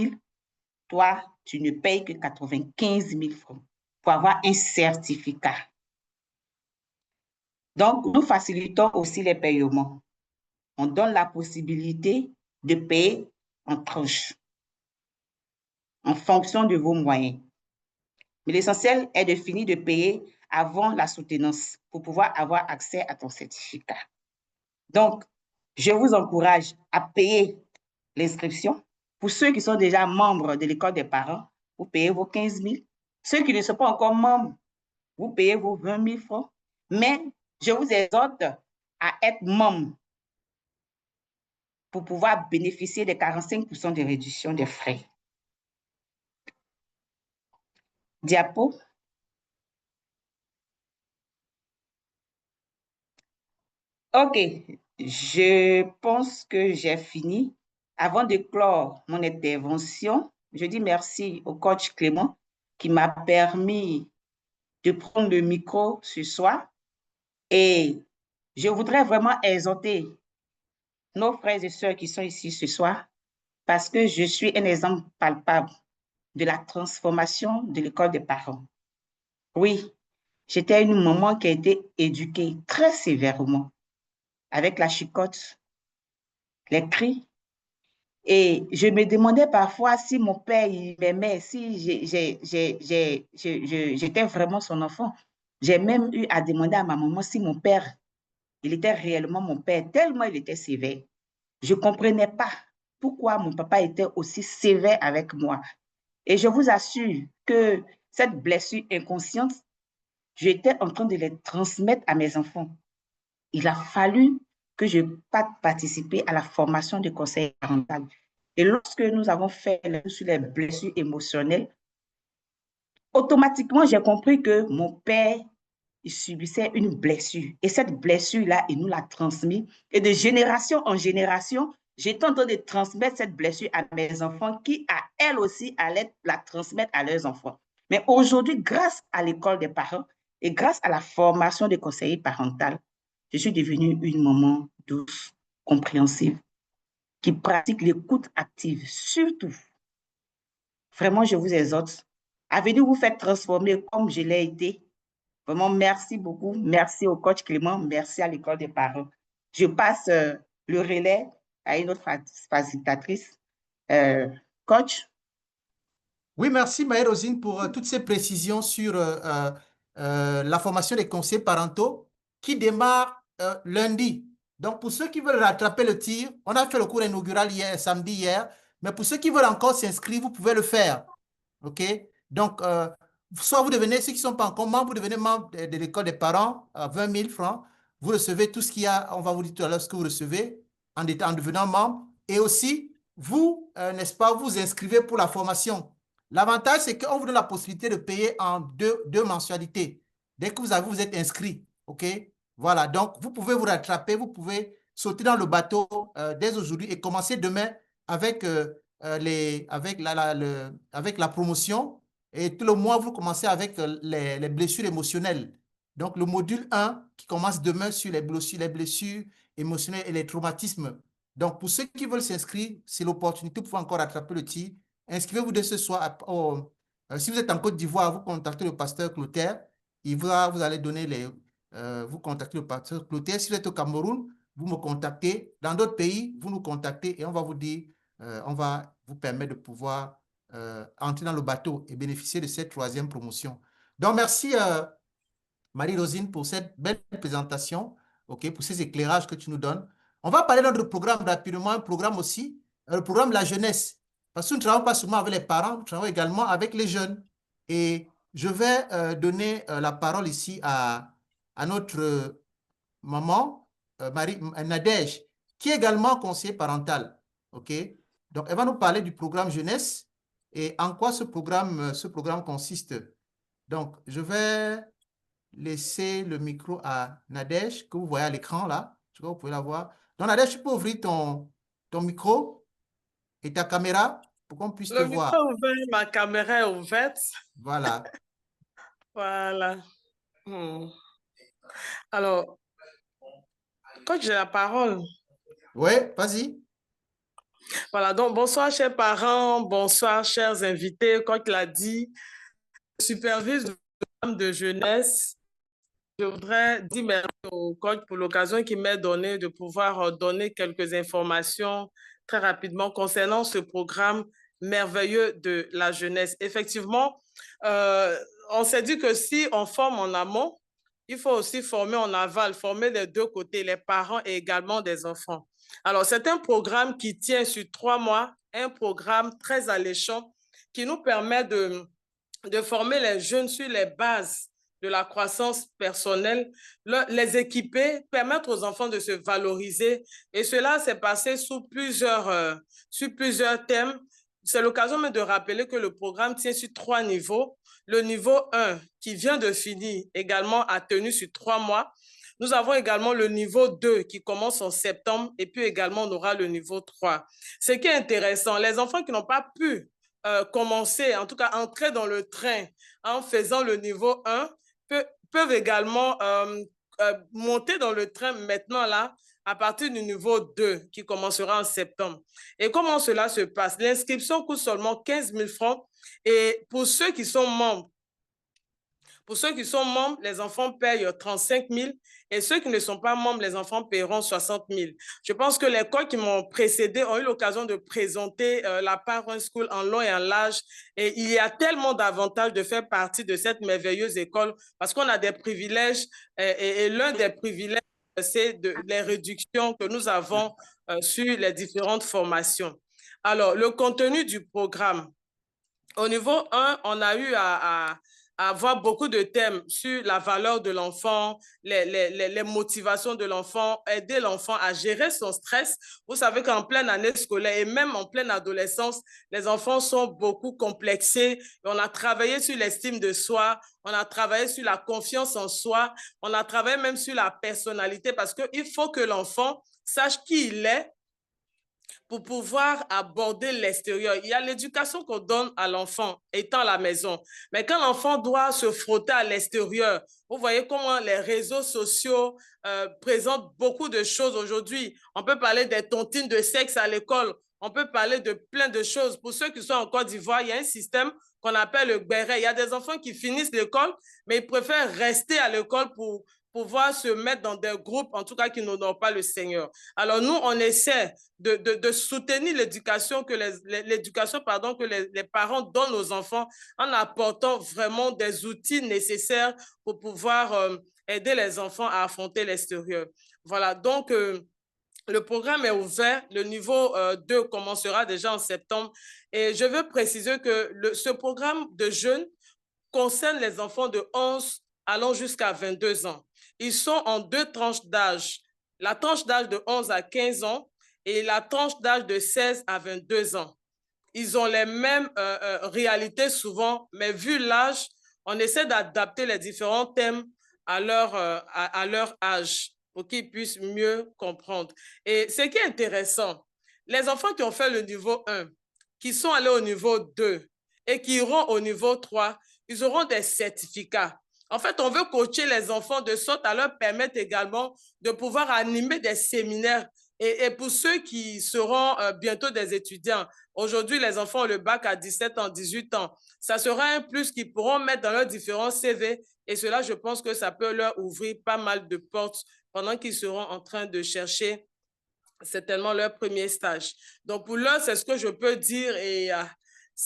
toi, tu ne payes que 95 000 francs pour avoir un certificat. Donc, nous facilitons aussi les paiements. On donne la possibilité de payer en tranches, en fonction de vos moyens. Mais l'essentiel est de finir de payer avant la soutenance pour pouvoir avoir accès à ton certificat. Donc, je vous encourage à payer l'inscription. Pour ceux qui sont déjà membres de l'école des parents, vous payez vos 15 000. Ceux qui ne sont pas encore membres, vous payez vos 20 000 francs. Mais je vous exhorte à être membre pour pouvoir bénéficier des 45% de réduction des frais. Diapo. OK, je pense que j'ai fini. Avant de clore mon intervention, je dis merci au coach Clément qui m'a permis de prendre le micro ce soir. Et je voudrais vraiment exhorter nos frères et sœurs qui sont ici ce soir parce que je suis un exemple palpable de la transformation de l'école des parents. Oui, j'étais une maman qui a été éduquée très sévèrement, avec la chicotte, les cris. Et je me demandais parfois si mon père il m'aimait, si j'étais vraiment son enfant. J'ai même eu à demander à ma maman si mon père, il était réellement mon père, tellement il était sévère. Je ne comprenais pas pourquoi mon papa était aussi sévère avec moi. Et je vous assure que cette blessure inconsciente, j'étais en train de les transmettre à mes enfants. Il a fallu que je participe à la formation de conseil parental. Et lorsque nous avons fait sur les blessures émotionnelles, automatiquement, j'ai compris que mon père, il subissait une blessure. Et cette blessure-là, il nous l'a transmise. Et de génération en génération, j'étais en train de transmettre cette blessure à mes enfants qui, à elles aussi, allaient la transmettre à leurs enfants. Mais aujourd'hui, grâce à l'école des parents et grâce à la formation des conseillers parentaux, je suis devenue une maman douce, compréhensive, qui pratique l'écoute active, surtout. Vraiment, je vous exhorte à venir vous faire transformer comme je l'ai été. Vraiment, merci beaucoup. Merci au coach Clément. Merci à l'école des parents. Je passe le relais à une autre facilitatrice. Coach. Oui, merci Marie-Rosine pour toutes ces précisions sur la formation des conseillers parentaux qui démarre lundi. Donc, pour ceux qui veulent rattraper le tir, on a fait le cours inaugural hier, samedi hier, mais pour ceux qui veulent encore s'inscrire, vous pouvez le faire. OK? Donc, soit vous devenez, ceux qui ne sont pas encore membres, vous devenez membre de l'école des parents à 20 000 francs. Vous recevez tout ce qu'il y a, on va vous dire tout à l'heure ce que vous recevez en devenant membre. Et aussi, vous, n'est-ce pas, vous inscrivez pour la formation. L'avantage, c'est qu'on vous donne la possibilité de payer en deux mensualités. Dès que vous êtes inscrit, OK? Voilà, donc vous pouvez vous rattraper, vous pouvez sauter dans le bateau dès aujourd'hui et commencer demain avec, avec la promotion. Et tout le mois, vous commencez avec les blessures émotionnelles. Donc, le module 1 qui commence demain sur les blessures émotionnelles et les traumatismes. Donc, pour ceux qui veulent s'inscrire, c'est l'opportunité pour encore rattraper le tir. Inscrivez-vous dès ce soir. Si vous êtes en Côte d'Ivoire, vous contactez le pasteur Clotaire. Vous allez donner vous contactez le pasteur Clotaire. Si vous êtes au Cameroun, vous me contactez. Dans d'autres pays, vous nous contactez et on va vous dire, on va vous permettre de pouvoir entrer dans le bateau et bénéficier de cette troisième promotion. Donc, merci Marie-Rosine pour cette belle présentation, OK, pour ces éclairages que tu nous donnes. On va parler de notre programme rapidement, un programme aussi, le programme de la jeunesse. Parce que nous ne travaillons pas seulement avec les parents, nous travaillons également avec les jeunes. Et je vais donner la parole ici à notre maman, Nadège, qui est également conseiller parental. OK? Donc, elle va nous parler du programme jeunesse et en quoi ce programme consiste. Donc, je vais laisser le micro à Nadège, que vous voyez à l'écran là. Je crois que vous pouvez la voir. Donc, Nadège, tu peux ouvrir ton micro et ta caméra pour qu'on puisse te voir. Le micro est ouvert, ma caméra est ouverte. Voilà. Voilà. Alors, quand j'ai la parole. Oui, vas-y. Voilà, donc bonsoir chers parents, bonsoir chers invités. Comme il l'a dit, je supervise le programme de jeunesse. Je voudrais dire merci au coach pour l'occasion qu'il m'a donnée de pouvoir donner quelques informations très rapidement concernant ce programme merveilleux de la jeunesse. Effectivement, on s'est dit que si on forme en amont, il faut aussi former en aval, former des deux côtés, les parents et également des enfants. Alors, c'est un programme qui tient sur 3 mois, un programme très alléchant qui nous permet de former les jeunes sur les bases de la croissance personnelle, les équiper, permettre aux enfants de se valoriser. Et cela s'est passé sur plusieurs thèmes. C'est l'occasion de rappeler que le programme tient sur 3 niveaux. Le niveau 1, qui vient de finir, également a tenu sur 3 mois. Nous avons également le niveau 2 qui commence en septembre et puis également on aura le niveau 3. Ce qui est intéressant, les enfants qui n'ont pas pu commencer, en tout cas entrer dans le train en faisant le niveau 1, peuvent également monter dans le train maintenant là, à partir du niveau 2 qui commencera en septembre. Et comment cela se passe? L'inscription coûte seulement 15 000 francs et pour ceux qui sont membres, Pour ceux qui sont membres, les enfants payent 35 000 et ceux qui ne sont pas membres, les enfants paieront 60 000. Je pense que les écoles qui m'ont précédé ont eu l'occasion de présenter la Parent School en long et en large et il y a tellement d'avantages de faire partie de cette merveilleuse école parce qu'on a des privilèges et l'un des privilèges, c'est les réductions que nous avons sur les différentes formations. Alors, le contenu du programme. Au niveau 1, on a eu à avoir beaucoup de thèmes sur la valeur de l'enfant, les motivations de l'enfant, aider l'enfant à gérer son stress. Vous savez qu'en pleine année scolaire et même en pleine adolescence, les enfants sont beaucoup complexés. On a travaillé sur l'estime de soi, on a travaillé sur la confiance en soi, on a travaillé même sur la personnalité parce qu'il faut que l'enfant sache qui il est pour pouvoir aborder l'extérieur. Il y a l'éducation qu'on donne à l'enfant étant à la maison. Mais quand l'enfant doit se frotter à l'extérieur, vous voyez comment les réseaux sociaux présentent beaucoup de choses aujourd'hui. On peut parler des tontines de sexe à l'école. On peut parler de plein de choses. Pour ceux qui sont en Côte d'Ivoire, il y a un système qu'on appelle le béret. Il y a des enfants qui finissent l'école, mais ils préfèrent rester à l'école pour pouvoir se mettre dans des groupes, en tout cas, qui n'honorent pas le Seigneur. Alors, nous, on essaie de soutenir l'éducation que les parents donnent aux enfants en apportant vraiment des outils nécessaires pour pouvoir aider les enfants à affronter l'extérieur. Voilà, donc le programme est ouvert. Le niveau 2 commencera déjà en septembre. Et je veux préciser que ce programme de jeunes concerne les enfants de 11 allant jusqu'à 22 ans. Ils sont en 2 tranches d'âge. La tranche d'âge de 11 à 15 ans et la tranche d'âge de 16 à 22 ans. Ils ont les mêmes réalités souvent, mais vu l'âge, on essaie d'adapter les différents thèmes à leur âge pour qu'ils puissent mieux comprendre. Et ce qui est intéressant, les enfants qui ont fait le niveau 1, qui sont allés au niveau 2 et qui iront au niveau 3, ils auront des certificats. En fait, on veut coacher les enfants de sorte à leur permettre également de pouvoir animer des séminaires. Et pour ceux qui seront bientôt des étudiants, aujourd'hui, les enfants ont le bac à 17 ans, 18 ans. Ça sera un plus qu'ils pourront mettre dans leurs différents CV. Et cela, je pense que ça peut leur ouvrir pas mal de portes pendant qu'ils seront en train de chercher certainement leur premier stage. Donc, pour l'heure, c'est ce que je peux dire et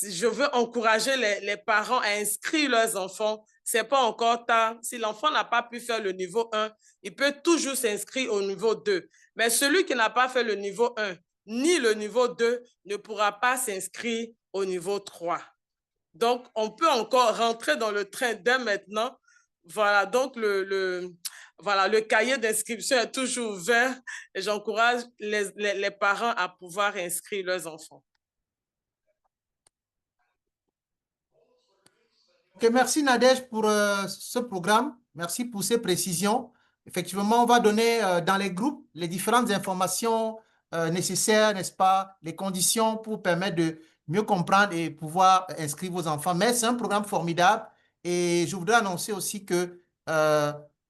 je veux encourager les parents à inscrire leurs enfants. Ce n'est pas encore tard. Si l'enfant n'a pas pu faire le niveau 1, il peut toujours s'inscrire au niveau 2. Mais celui qui n'a pas fait le niveau 1 ni le niveau 2 ne pourra pas s'inscrire au niveau 3. Donc, on peut encore rentrer dans le train dès maintenant. Voilà, donc le cahier d'inscription est toujours ouvert et j'encourage les parents à pouvoir inscrire leurs enfants. Okay, merci Nadège pour ce programme. Merci pour ces précisions. Effectivement, on va donner dans les groupes les différentes informations nécessaires, n'est-ce pas, les conditions pour permettre de mieux comprendre et pouvoir inscrire vos enfants. Mais c'est un programme formidable et je voudrais annoncer aussi que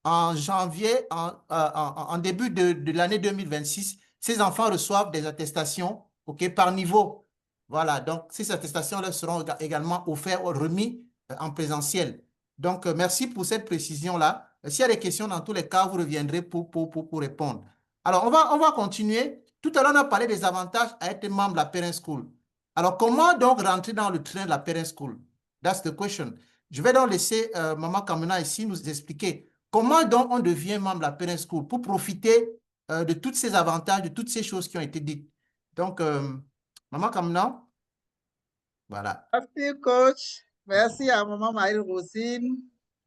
en janvier, en début de l'année 2026, ces enfants reçoivent des attestations par niveau. Voilà, donc ces attestations leur seront également offertes, remises en présentiel. Donc, merci pour cette précision-là. S'il y a des questions, dans tous les cas, vous reviendrez pour répondre. Alors, on va continuer. Tout à l'heure, on a parlé des avantages à être membre de la Parent School. Alors, comment donc rentrer dans le train de la Parent School? That's the question. Je vais donc laisser Maman Kamena ici nous expliquer comment donc on devient membre de la Parent School pour profiter de tous ces avantages, de toutes ces choses qui ont été dites. Donc, Maman Kamena, voilà. Merci, coach. Merci à Maman Maïl-Rosine.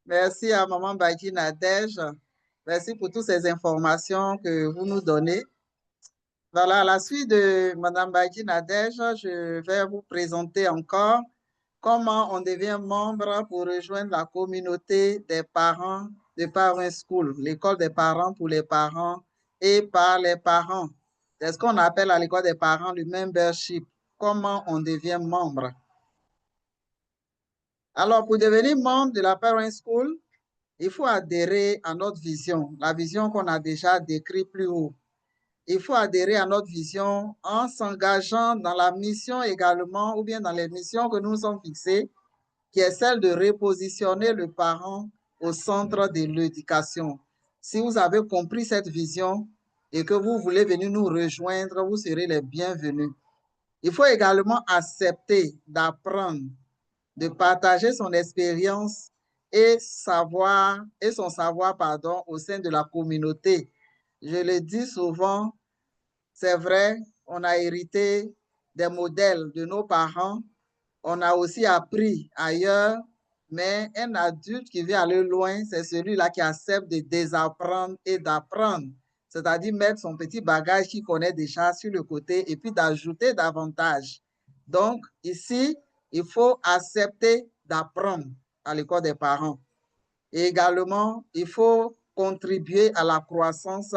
Merci à Maman Baïti Nadège. Merci pour toutes ces informations que vous nous donnez. Voilà, à la suite de Madame Baïti Nadège, je vais vous présenter encore comment on devient membre pour rejoindre la communauté des parents de Parent School, l'école des parents pour les parents et par les parents. C'est ce qu'on appelle à l'école des parents le membership. Comment on devient membre. Alors, pour devenir membre de la Parent School, il faut adhérer à notre vision, la vision qu'on a déjà décrite plus haut. Il faut adhérer à notre vision en s'engageant dans la mission également, ou bien dans les missions que nous nous sommes fixées, qui est celle de repositionner le parent au centre de l'éducation. Si vous avez compris cette vision et que vous voulez venir nous rejoindre, vous serez les bienvenus. Il faut également accepter d'apprendre, de partager son expérience et son savoir au sein de la communauté. Je le dis souvent, c'est vrai, on a hérité des modèles de nos parents, on a aussi appris ailleurs, mais un adulte qui veut aller loin, c'est celui-là qui accepte de désapprendre et d'apprendre, c'est-à-dire mettre son petit bagage qu'il connaît déjà sur le côté et puis d'ajouter davantage. Donc, ici, il faut accepter d'apprendre à l'école des parents. Et également, il faut contribuer à la croissance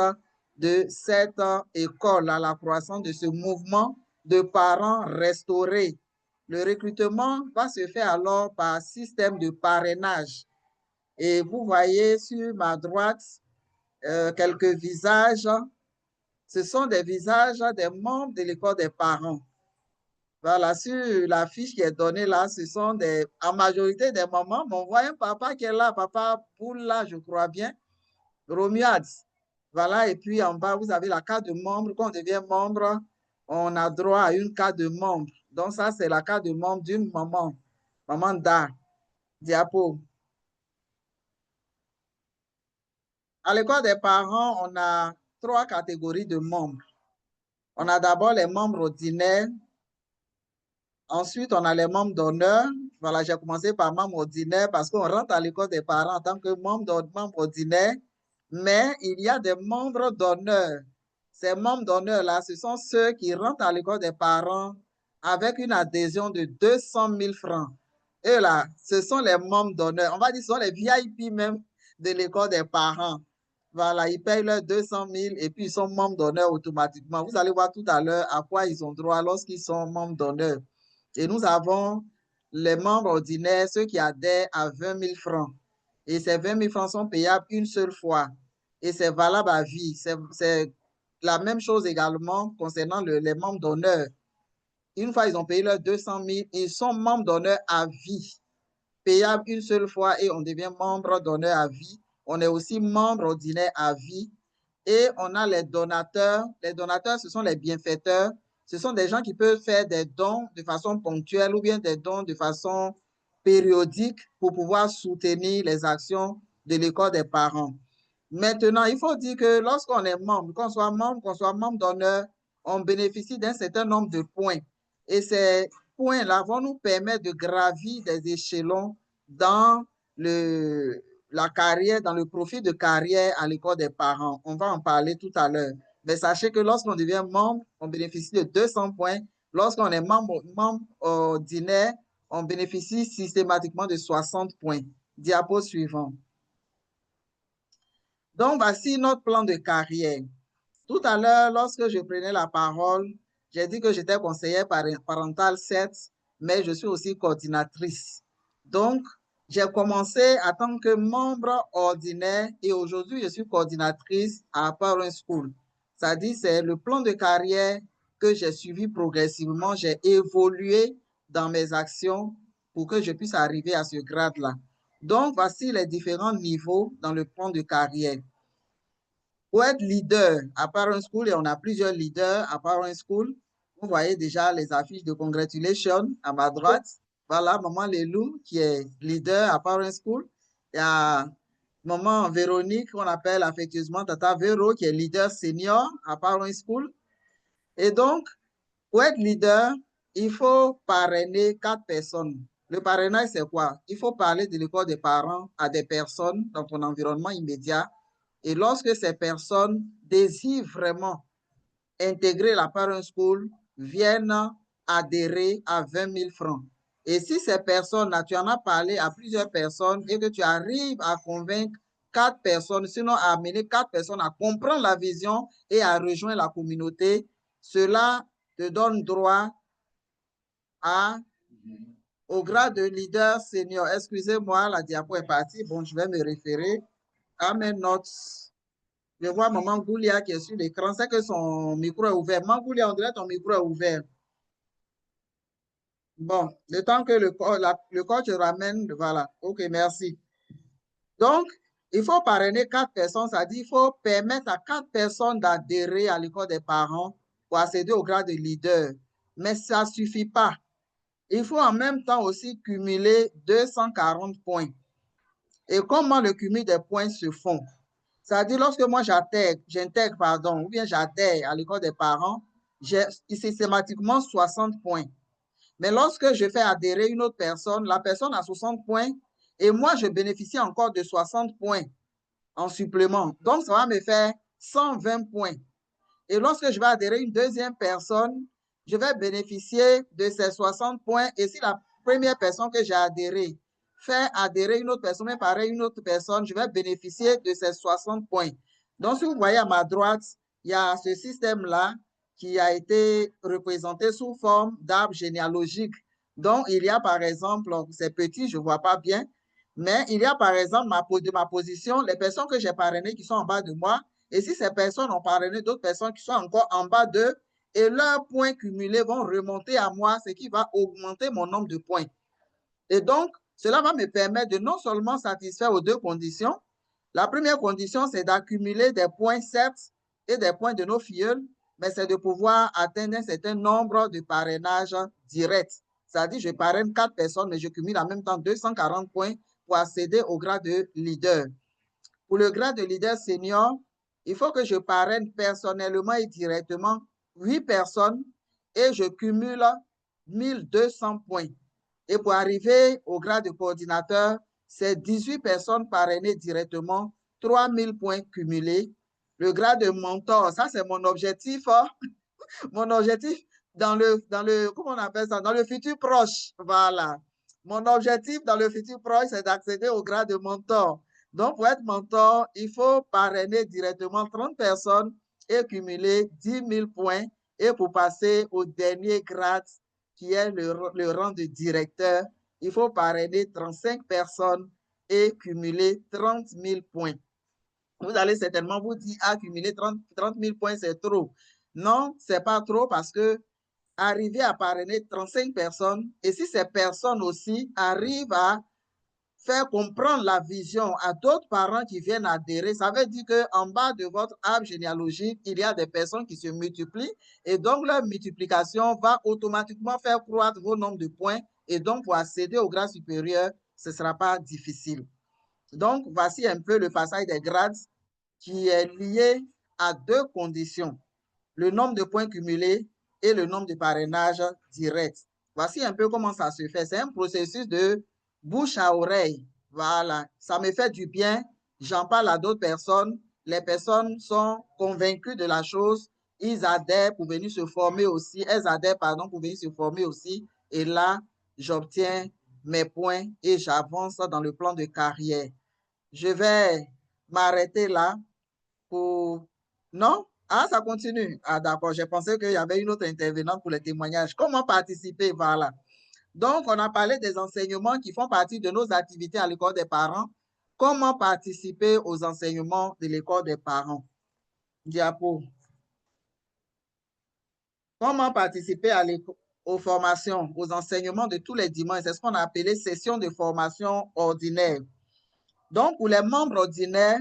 de cette école, à la croissance de ce mouvement de parents restaurés. Le recrutement va se faire alors par système de parrainage. Et vous voyez sur ma droite quelques visages. Ce sont des visages des membres de l'école des parents. Voilà, sur la fiche qui est donnée là, ce sont en majorité des mamans, mais on voit un papa qui est là, papa Poule là, je crois bien, Romuald. Voilà, et puis en bas, vous avez la carte de membre. Quand on devient membre, on a droit à une carte de membre. Donc ça, c'est la carte de membre d'une maman, maman Da, diapo. À l'école des parents, on a 3 catégories de membres. On a d'abord les membres ordinaires. Ensuite, on a les membres d'honneur. Voilà, j'ai commencé par membre ordinaire parce qu'on rentre à l'école des parents en tant que membre ordinaire, mais il y a des membres d'honneur. Ces membres d'honneur-là, ce sont ceux qui rentrent à l'école des parents avec une adhésion de 200 000 francs. Et là, ce sont les membres d'honneur. On va dire que ce sont les VIP même de l'école des parents. Voilà, ils payent leurs 200 000 et puis ils sont membres d'honneur automatiquement. Vous allez voir tout à l'heure à quoi ils ont droit lorsqu'ils sont membres d'honneur. Et nous avons les membres ordinaires, ceux qui adhèrent à 20 000 francs. Et ces 20 000 francs sont payables une seule fois. Et c'est valable à vie. C'est la même chose également concernant les membres d'honneur. Une fois ils ont payé leurs 200 000, ils sont membres d'honneur à vie. Payable une seule fois et on devient membre d'honneur à vie. On est aussi membre ordinaire à vie. Et on a les donateurs. Les donateurs, ce sont les bienfaiteurs. Ce sont des gens qui peuvent faire des dons de façon ponctuelle ou bien des dons de façon périodique pour pouvoir soutenir les actions de l'école des parents. Maintenant, il faut dire que lorsqu'on est membre, qu'on soit membre d'honneur, on bénéficie d'un certain nombre de points. Et ces points-là vont nous permettre de gravir des échelons dans la carrière, dans le profil de carrière à l'école des parents. On va en parler tout à l'heure. Mais sachez que lorsqu'on devient membre, on bénéficie de 200 points. Lorsqu'on est membre ordinaire, on bénéficie systématiquement de 60 points. Diapo suivant. Donc, voici notre plan de carrière. Tout à l'heure, lorsque je prenais la parole, j'ai dit que j'étais conseillère parentale, certes, mais je suis aussi coordinatrice. Donc, j'ai commencé en tant que membre ordinaire et aujourd'hui, je suis coordinatrice à Parent School. C'est-à-dire, c'est le plan de carrière que j'ai suivi progressivement. J'ai évolué dans mes actions pour que je puisse arriver à ce grade-là. Donc, voici les différents niveaux dans le plan de carrière. Pour être leader à Parent School, et on a plusieurs leaders à Parent School, vous voyez déjà les affiches de congratulations à ma droite. Voilà, maman Lelou qui est leader à Parent School. Il y a maman Véronique, qu'on appelle affectueusement Tata Véro, qui est leader senior à Parent School. Et donc, pour être leader, il faut parrainer 4 personnes. Le parrainage, c'est quoi? Il faut parler de l'école des parents à des personnes dans ton environnement immédiat. Et lorsque ces personnes désirent vraiment intégrer la Parent School, viennent adhérer à 20 000 francs. Et si ces personnes, tu en as parlé à plusieurs personnes et que tu arrives à convaincre 4 personnes, sinon à amener 4 personnes à comprendre la vision et à rejoindre la communauté, cela te donne droit au grade de leader senior. Excusez-moi, la diapo est partie. Bon, je vais me référer à mes notes. Je vois maman Goulia qui est sur l'écran. C'est que son micro est ouvert. Maman Goulia, on dirait ton micro est ouvert. Bon, le temps que le coach ramène, voilà. OK, merci. Donc, il faut parrainer 4 personnes, c'est-à-dire il faut permettre à 4 personnes d'adhérer à l'école des parents pour accéder au grade de leader. Mais ça ne suffit pas. Il faut en même temps aussi cumuler 240 points. Et comment le cumul des points se font? C'est-à-dire, lorsque moi j'intègre, ou bien j'adhère à l'école des parents, j'ai systématiquement 60 points. Mais lorsque je fais adhérer une autre personne, la personne a 60 points et moi, je bénéficie encore de 60 points en supplément. Donc, ça va me faire 120 points. Et lorsque je vais adhérer une deuxième personne, je vais bénéficier de ces 60 points. Et si la première personne que j'ai adhérée fait adhérer une autre personne, mais pareil, une autre personne, je vais bénéficier de ces 60 points. Donc, si vous voyez à ma droite, il y a ce système-là qui a été représenté sous forme d'arbre généalogique. Donc, il y a par exemple, c'est petit, je ne vois pas bien, mais il y a par exemple de ma position, les personnes que j'ai parrainées qui sont en bas de moi, et si ces personnes ont parrainé d'autres personnes qui sont encore en bas d'eux, et leurs points cumulés vont remonter à moi, ce qui va augmenter mon nombre de points. Et donc, cela va me permettre de non seulement satisfaire aux deux conditions. La première condition, c'est d'accumuler des points, certes, et des points de nos filleuls, mais c'est de pouvoir atteindre un certain nombre de parrainages directs. C'est-à-dire, je parraine 4 personnes, mais je cumule en même temps 240 points pour accéder au grade de leader. Pour le grade de leader senior, il faut que je parraine personnellement et directement 8 personnes et je cumule 1200 points. Et pour arriver au grade de coordinateur, c'est 18 personnes parrainées directement, 3000 points cumulés. Le grade de mentor, ça c'est mon objectif, hein? Mon objectif dans le, comment on appelle ça, dans le futur proche, voilà. Mon objectif dans le futur proche, c'est d'accéder au grade de mentor. Donc, pour être mentor, il faut parrainer directement 30 personnes et cumuler 10 000 points. Et pour passer au dernier grade, qui est le rang de directeur, il faut parrainer 35 personnes et cumuler 30 000 points. Vous allez certainement vous dire, accumuler 30 000 points, c'est trop. Non, ce n'est pas trop parce que arriver à parrainer 35 personnes, et si ces personnes aussi arrivent à faire comprendre la vision à d'autres parents qui viennent adhérer, ça veut dire qu'en bas de votre arbre généalogique, il y a des personnes qui se multiplient et donc leur multiplication va automatiquement faire croître vos nombres de points et donc pour accéder au grade supérieur, ce ne sera pas difficile. Donc, voici un peu le passage des grades qui est lié à 2 conditions, le nombre de points cumulés et le nombre de parrainages directs. Voici un peu comment ça se fait. C'est un processus de bouche à oreille. Voilà, ça me fait du bien. J'en parle à d'autres personnes. Les personnes sont convaincues de la chose. Ils adhèrent pour venir se former aussi. Elles adhèrent, pardon, pour venir se former aussi. Et là, j'obtiens mes points et j'avance dans le plan de carrière. Je vais m'arrêter là pour... Non? Ah, ça continue. Ah, d'accord. J'ai pensé qu'il y avait une autre intervenante pour les témoignages. Comment participer? Voilà. Donc, on a parlé des enseignements qui font partie de nos activités à l'école des parents. Comment participer aux enseignements de l'école des parents? Diapo. Comment participer aux formations, aux enseignements de tous les dimanches? C'est ce qu'on a appelé session de formation ordinaire. Donc, pour les membres ordinaires,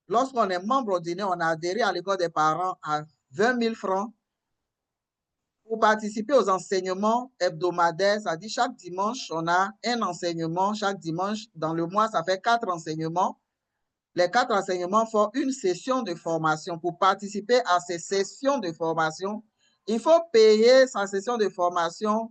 lorsqu'on est membre ordinaire, on a adhéré à l'école des parents à 20 000 francs. Pour participer aux enseignements hebdomadaires, c'est-à-dire chaque dimanche, on a un enseignement. Chaque dimanche, dans le mois, ça fait 4 enseignements. Les 4 enseignements font une session de formation. Pour participer à ces sessions de formation, il faut payer sa session de formation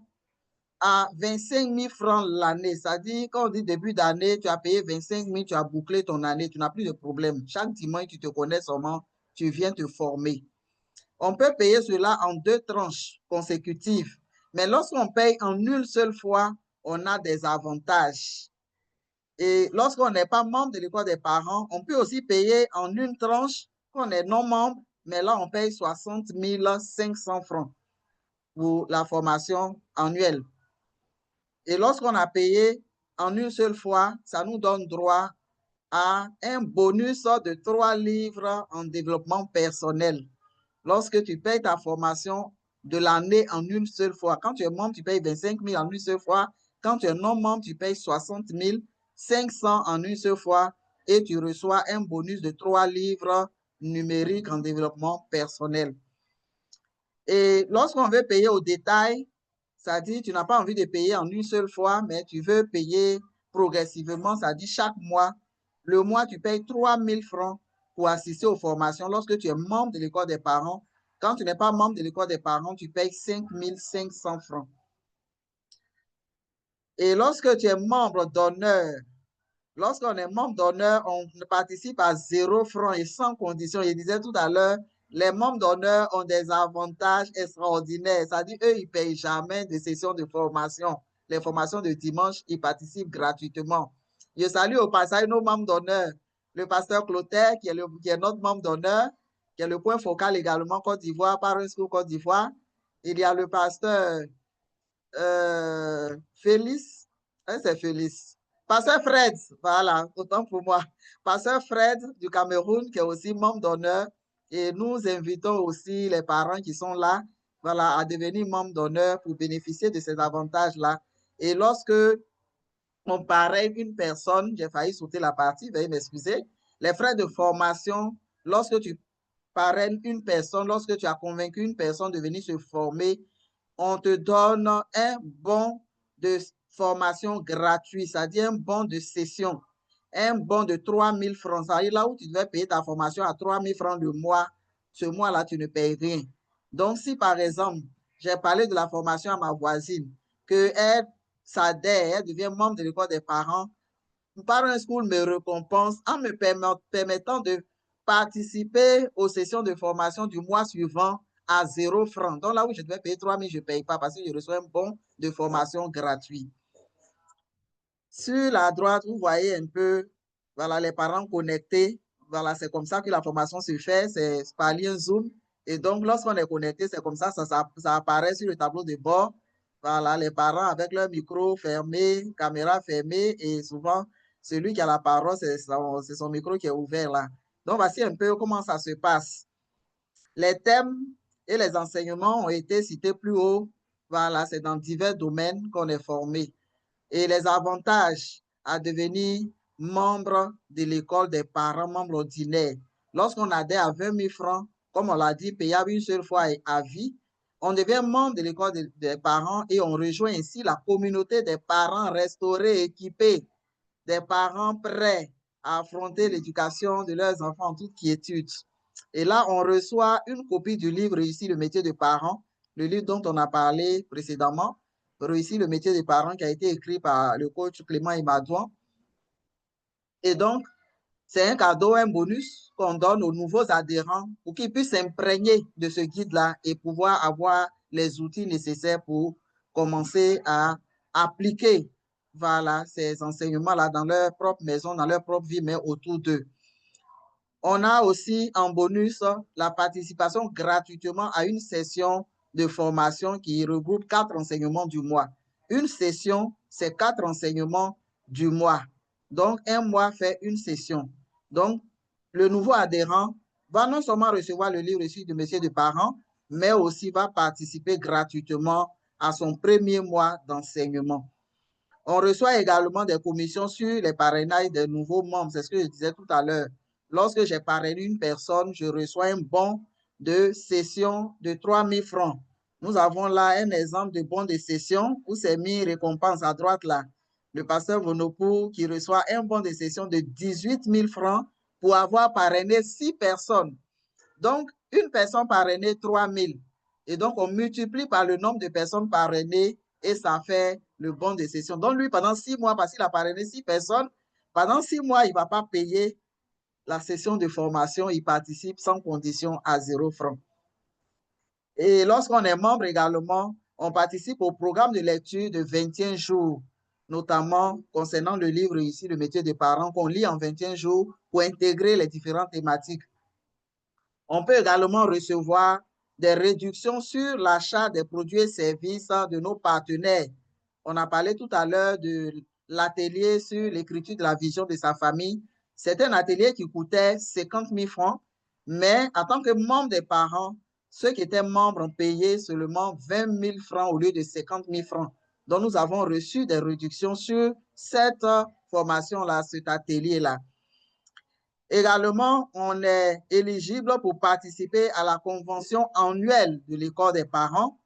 à 25 000 francs l'année. C'est-à-dire, quand on dit début d'année, tu as payé 25 000, tu as bouclé ton année, tu n'as plus de problème. Chaque dimanche, tu te connais seulement, tu viens te former. On peut payer cela en 2 tranches consécutives. Mais lorsqu'on paye en une seule fois, on a des avantages. Et lorsqu'on n'est pas membre de l'école des parents, on peut aussi payer en une tranche quand on est non membre, mais là, on paye 60 500 francs pour la formation annuelle. Et lorsqu'on a payé en une seule fois, ça nous donne droit à un bonus de 3 livres en développement personnel. Lorsque tu payes ta formation de l'année en une seule fois. Quand tu es membre, tu payes 25 000 en une seule fois. Quand tu es non-membre, tu payes 60 500 en une seule fois et tu reçois un bonus de 3 livres numériques en développement personnel. Et lorsqu'on veut payer au détail, ça dit tu n'as pas envie de payer en une seule fois, mais tu veux payer progressivement, ça dit chaque mois. Le mois, tu payes 3 000 francs pour assister aux formations lorsque tu es membre de l'école des parents. Quand tu n'es pas membre de l'école des parents, tu payes 5 500 francs. Et lorsque tu es membre d'honneur, lorsqu'on est membre d'honneur, on participe à 0 francs et sans condition. Je disais tout à l'heure, les membres d'honneur ont des avantages extraordinaires. C'est-à-dire, eux, ils ne payent jamais de sessions de formation. Les formations de dimanche, ils participent gratuitement. Je salue au passage nos membres d'honneur. Le pasteur Clotaire, qui est notre membre d'honneur, qui est le point focal également Côte d'Ivoire, Parent School Côte d'Ivoire. Il y a le pasteur Félix, c'est Félix. Pasteur Fred, voilà, autant pour moi. Pasteur Fred du Cameroun, qui est aussi membre d'honneur. Et nous invitons aussi les parents qui sont là, voilà, à devenir membres d'honneur pour bénéficier de ces avantages-là. Et lorsque on parraine une personne, j'ai failli sauter la partie, veuillez m'excuser. Les frais de formation, lorsque tu parraines une personne, lorsque tu as convaincu une personne de venir se former, on te donne un bon de formation gratuit, c'est-à-dire un bon de session, un bon de 3 000 francs. C'est-à-dire là où tu devais payer ta formation à 3 000 francs le mois, ce mois-là, tu ne payes rien. Donc, si par exemple, j'ai parlé de la formation à ma voisine, qu'elle s'adhère, elle devient membre de l'école des parents, Parent School me récompense en me permettant de participer aux sessions de formation du mois suivant à 0 francs. Donc là où je devais payer 3 000, je ne paye pas parce que je reçois un bon de formation gratuit. Sur la droite, vous voyez un peu, voilà, les parents connectés. Voilà, c'est comme ça que la formation se fait, c'est par lien Zoom. Et donc, lorsqu'on est connecté, c'est comme ça apparaît sur le tableau de bord. Voilà, les parents avec leur micro fermé, caméra fermée, et souvent, celui qui a la parole, c'est son micro qui est ouvert là. Donc, voici un peu comment ça se passe. Les thèmes et les enseignements ont été cités plus haut. Voilà, c'est dans divers domaines qu'on est formé. Et les avantages à devenir membre de l'école des parents, membre ordinaire. Lorsqu'on adhère à 20 000 francs, comme on l'a dit, payable une seule fois et à vie, on devient membre de l'école des parents et on rejoint ainsi la communauté des parents restaurés, équipés, des parents prêts à affronter l'éducation de leurs enfants en toute quiétude. Et là, on reçoit une copie du livre ici, le métier de parent, le livre dont on a parlé précédemment, Réussir le métier de parent, qui a été écrit par le coach Clément Imadouan. Et donc, c'est un cadeau, un bonus qu'on donne aux nouveaux adhérents pour qu'ils puissent s'imprégner de ce guide-là et pouvoir avoir les outils nécessaires pour commencer à appliquer voilà, ces enseignements-là dans leur propre maison, dans leur propre vie, mais autour d'eux. On a aussi en bonus la participation gratuitement à une session de formation qui regroupe 4 enseignements du mois. Une session, c'est 4 enseignements du mois. Donc, un mois fait une session. Donc, le nouveau adhérent va non seulement recevoir le livre reçu du métier de parent, mais aussi va participer gratuitement à son premier mois d'enseignement. On reçoit également des commissions sur les parrainages des nouveaux membres. C'est ce que je disais tout à l'heure. Lorsque j'ai parrainé une personne, je reçois un bon de session de 3 000 francs. Nous avons là un exemple de bon de session où c'est mis récompense à droite là. Le pasteur Vonopou qui reçoit un bon de session de 18 000 francs pour avoir parrainé 6 personnes. Donc, une personne parrainée, 3 000. Et donc, on multiplie par le nombre de personnes parrainées et ça fait le bon de session. Donc, lui, pendant 6 mois, parce qu'il a parrainé 6 personnes, pendant 6 mois, il ne va pas payer la session de formation, il participe sans condition à 0 francs. Et lorsqu'on est membre également, on participe au programme de lecture de 21 jours, notamment concernant le livre ici, le métier des parents, qu'on lit en 21 jours pour intégrer les différentes thématiques. On peut également recevoir des réductions sur l'achat des produits et services de nos partenaires. On a parlé tout à l'heure de l'atelier sur l'écriture de la vision de sa famille. C'est un atelier qui coûtait 50 000 francs, mais en tant que membre des parents, ceux qui étaient membres ont payé seulement 20 000 francs au lieu de 50 000 francs. Donc, nous avons reçu des réductions sur cette formation-là, cet atelier-là. Également, on est éligible pour participer à la convention annuelle de l'école des parents.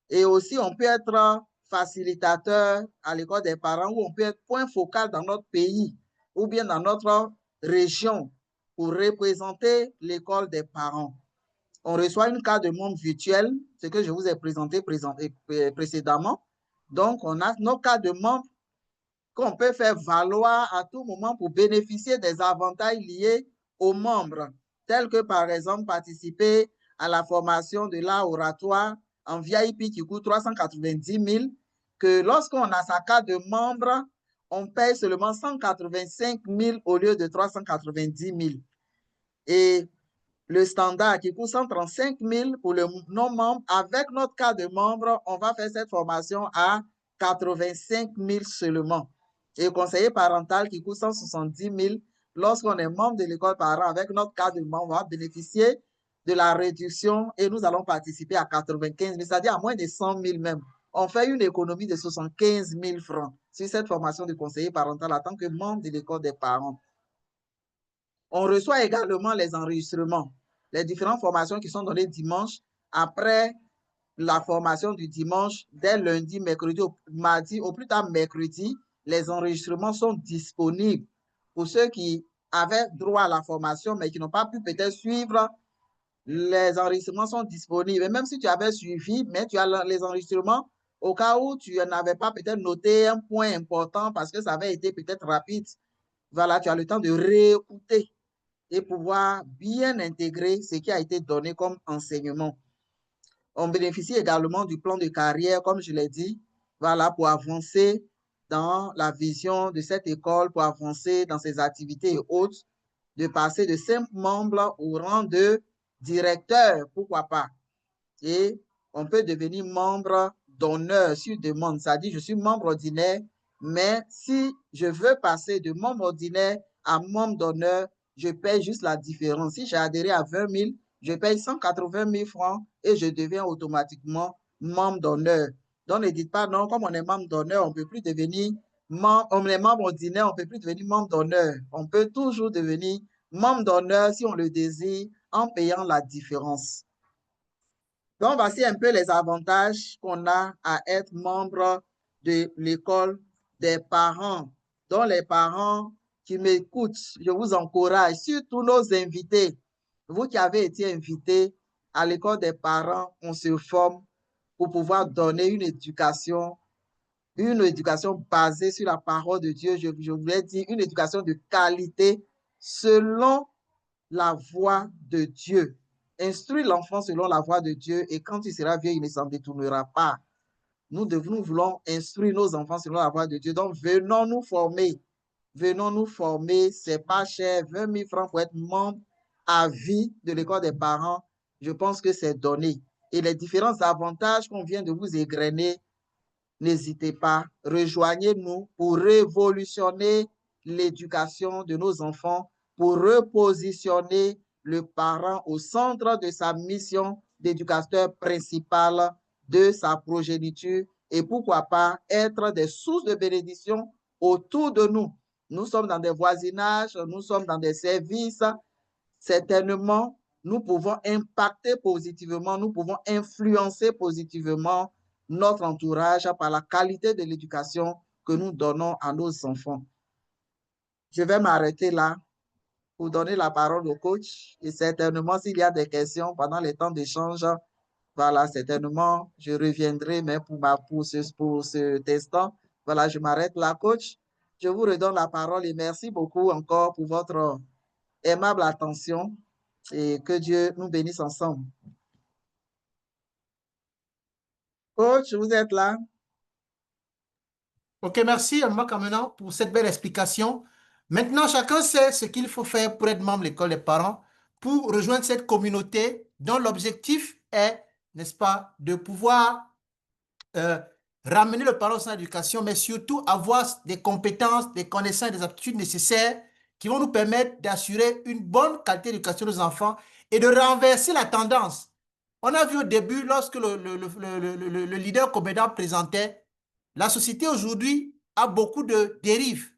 Et aussi, on peut être facilitateur à l'école des parents ou on peut être point focal dans notre pays ou bien dans notre région pour représenter l'école des parents. On reçoit une carte de membre virtuelle, ce que je vous ai présenté précédemment. Donc, on a nos cartes de membres qu'on peut faire valoir à tout moment pour bénéficier des avantages liés aux membres, tels que, par exemple, participer à la formation de l'art oratoire en VIP qui coûte 390 000, que lorsqu'on a sa carte de membre, on paye seulement 185 000 au lieu de 390 000. Et le standard qui coûte 135 000 pour le non-membre, avec notre carte de membre, on va faire cette formation à 85 000 seulement. Et le conseiller parental qui coûte 170 000, lorsqu'on est membre de l'école parent, avec notre carte de membre, on va bénéficier de la réduction et nous allons participer à 95 000, c'est-à-dire à moins de 100 000 même. On fait une économie de 75 000 francs sur cette formation de conseiller parental en tant que membre de l'école des parents. On reçoit également les enregistrements, les différentes formations qui sont données dimanche après la formation du dimanche, dès lundi, mercredi, mardi, au plus tard mercredi, les enregistrements sont disponibles pour ceux qui avaient droit à la formation, mais qui n'ont pas pu peut-être suivre. Les enregistrements sont disponibles. Et même si tu avais suivi, mais tu as les enregistrements, au cas où tu n'avais pas peut-être noté un point important parce que ça avait été peut-être rapide, voilà, tu as le temps de réécouter et pouvoir bien intégrer ce qui a été donné comme enseignement. On bénéficie également du plan de carrière, comme je l'ai dit, voilà, pour avancer dans la vision de cette école, pour avancer dans ses activités et autres, de passer de simple membre au rang de directeur, pourquoi pas. Et on peut devenir membre d'honneur sur demande, c'est-à-dire je suis membre ordinaire, mais si je veux passer de membre ordinaire à membre d'honneur, je paye juste la différence. Si j'ai adhéré à 20 000, je paye 180 000 francs et je deviens automatiquement membre d'honneur. Donc, ne dites pas non, comme on est membre d'honneur, on ne peut plus devenir membre, on est membre ordinaire, on ne peut plus devenir membre d'honneur. On peut toujours devenir membre d'honneur si on le désire en payant la différence. Donc, voici un peu les avantages qu'on a à être membre de l'école des parents. Donc, les parents qui m'écoutent, je vous encourage, surtout nos invités, vous qui avez été invités à l'école des parents, on se forme pour pouvoir donner une éducation basée sur la parole de Dieu. Je voulais dire une éducation de qualité selon la voie de Dieu. Instruis l'enfant selon la voie de Dieu et quand il sera vieux, il ne s'en détournera pas. Nous voulons instruire nos enfants selon la voie de Dieu. Donc, venons nous former. Venons nous former. C'est pas cher. 20 000 francs pour être membre à vie de l'école des parents. Je pense que c'est donné. Et les différents avantages qu'on vient de vous égrener, n'hésitez pas. Rejoignez-nous pour révolutionner l'éducation de nos enfants, pour repositionner le parent au centre de sa mission d'éducateur principal de sa progéniture et pourquoi pas être des sources de bénédiction autour de nous. Nous sommes dans des voisinages, nous sommes dans des services. Certainement, nous pouvons impacter positivement, nous pouvons influencer positivement notre entourage par la qualité de l'éducation que nous donnons à nos enfants. Je vais m'arrêter là pour donner la parole au coach et certainement s'il y a des questions pendant les temps d'échange, voilà, certainement je reviendrai, mais pour ce instant, voilà, je m'arrête là, coach. Je vous redonne la parole et merci beaucoup encore pour votre aimable attention et que Dieu nous bénisse ensemble. Coach, vous êtes là? Ok, merci Marc Amenant pour cette belle explication. Maintenant, chacun sait ce qu'il faut faire pour être membre de l'école des parents, pour rejoindre cette communauté dont l'objectif est, n'est-ce pas, de pouvoir ramener le parent au sein de l'éducation, mais surtout avoir des compétences, des connaissances, des aptitudes nécessaires qui vont nous permettre d'assurer une bonne qualité d'éducation de nos enfants et de renverser la tendance On a vu au début, lorsque le leader Kombéda présentait, la société aujourd'hui a beaucoup de dérives.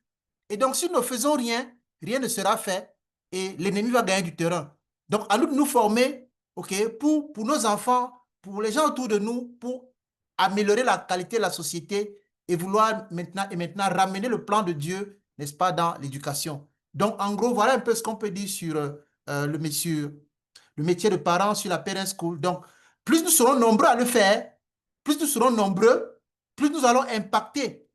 Et donc, si nous ne faisons rien, rien ne sera fait et l'ennemi va gagner du terrain. Donc, à nous de nous former, ok, pour nos enfants, pour les gens autour de nous, pour améliorer la qualité de la société et vouloir maintenant ramener le plan de Dieu, n'est-ce pas, dans l'éducation. Donc, en gros, voilà un peu ce qu'on peut dire sur le métier de parent, sur la parent school. Donc, plus nous serons nombreux à le faire, plus nous serons nombreux, plus nous allons impacter.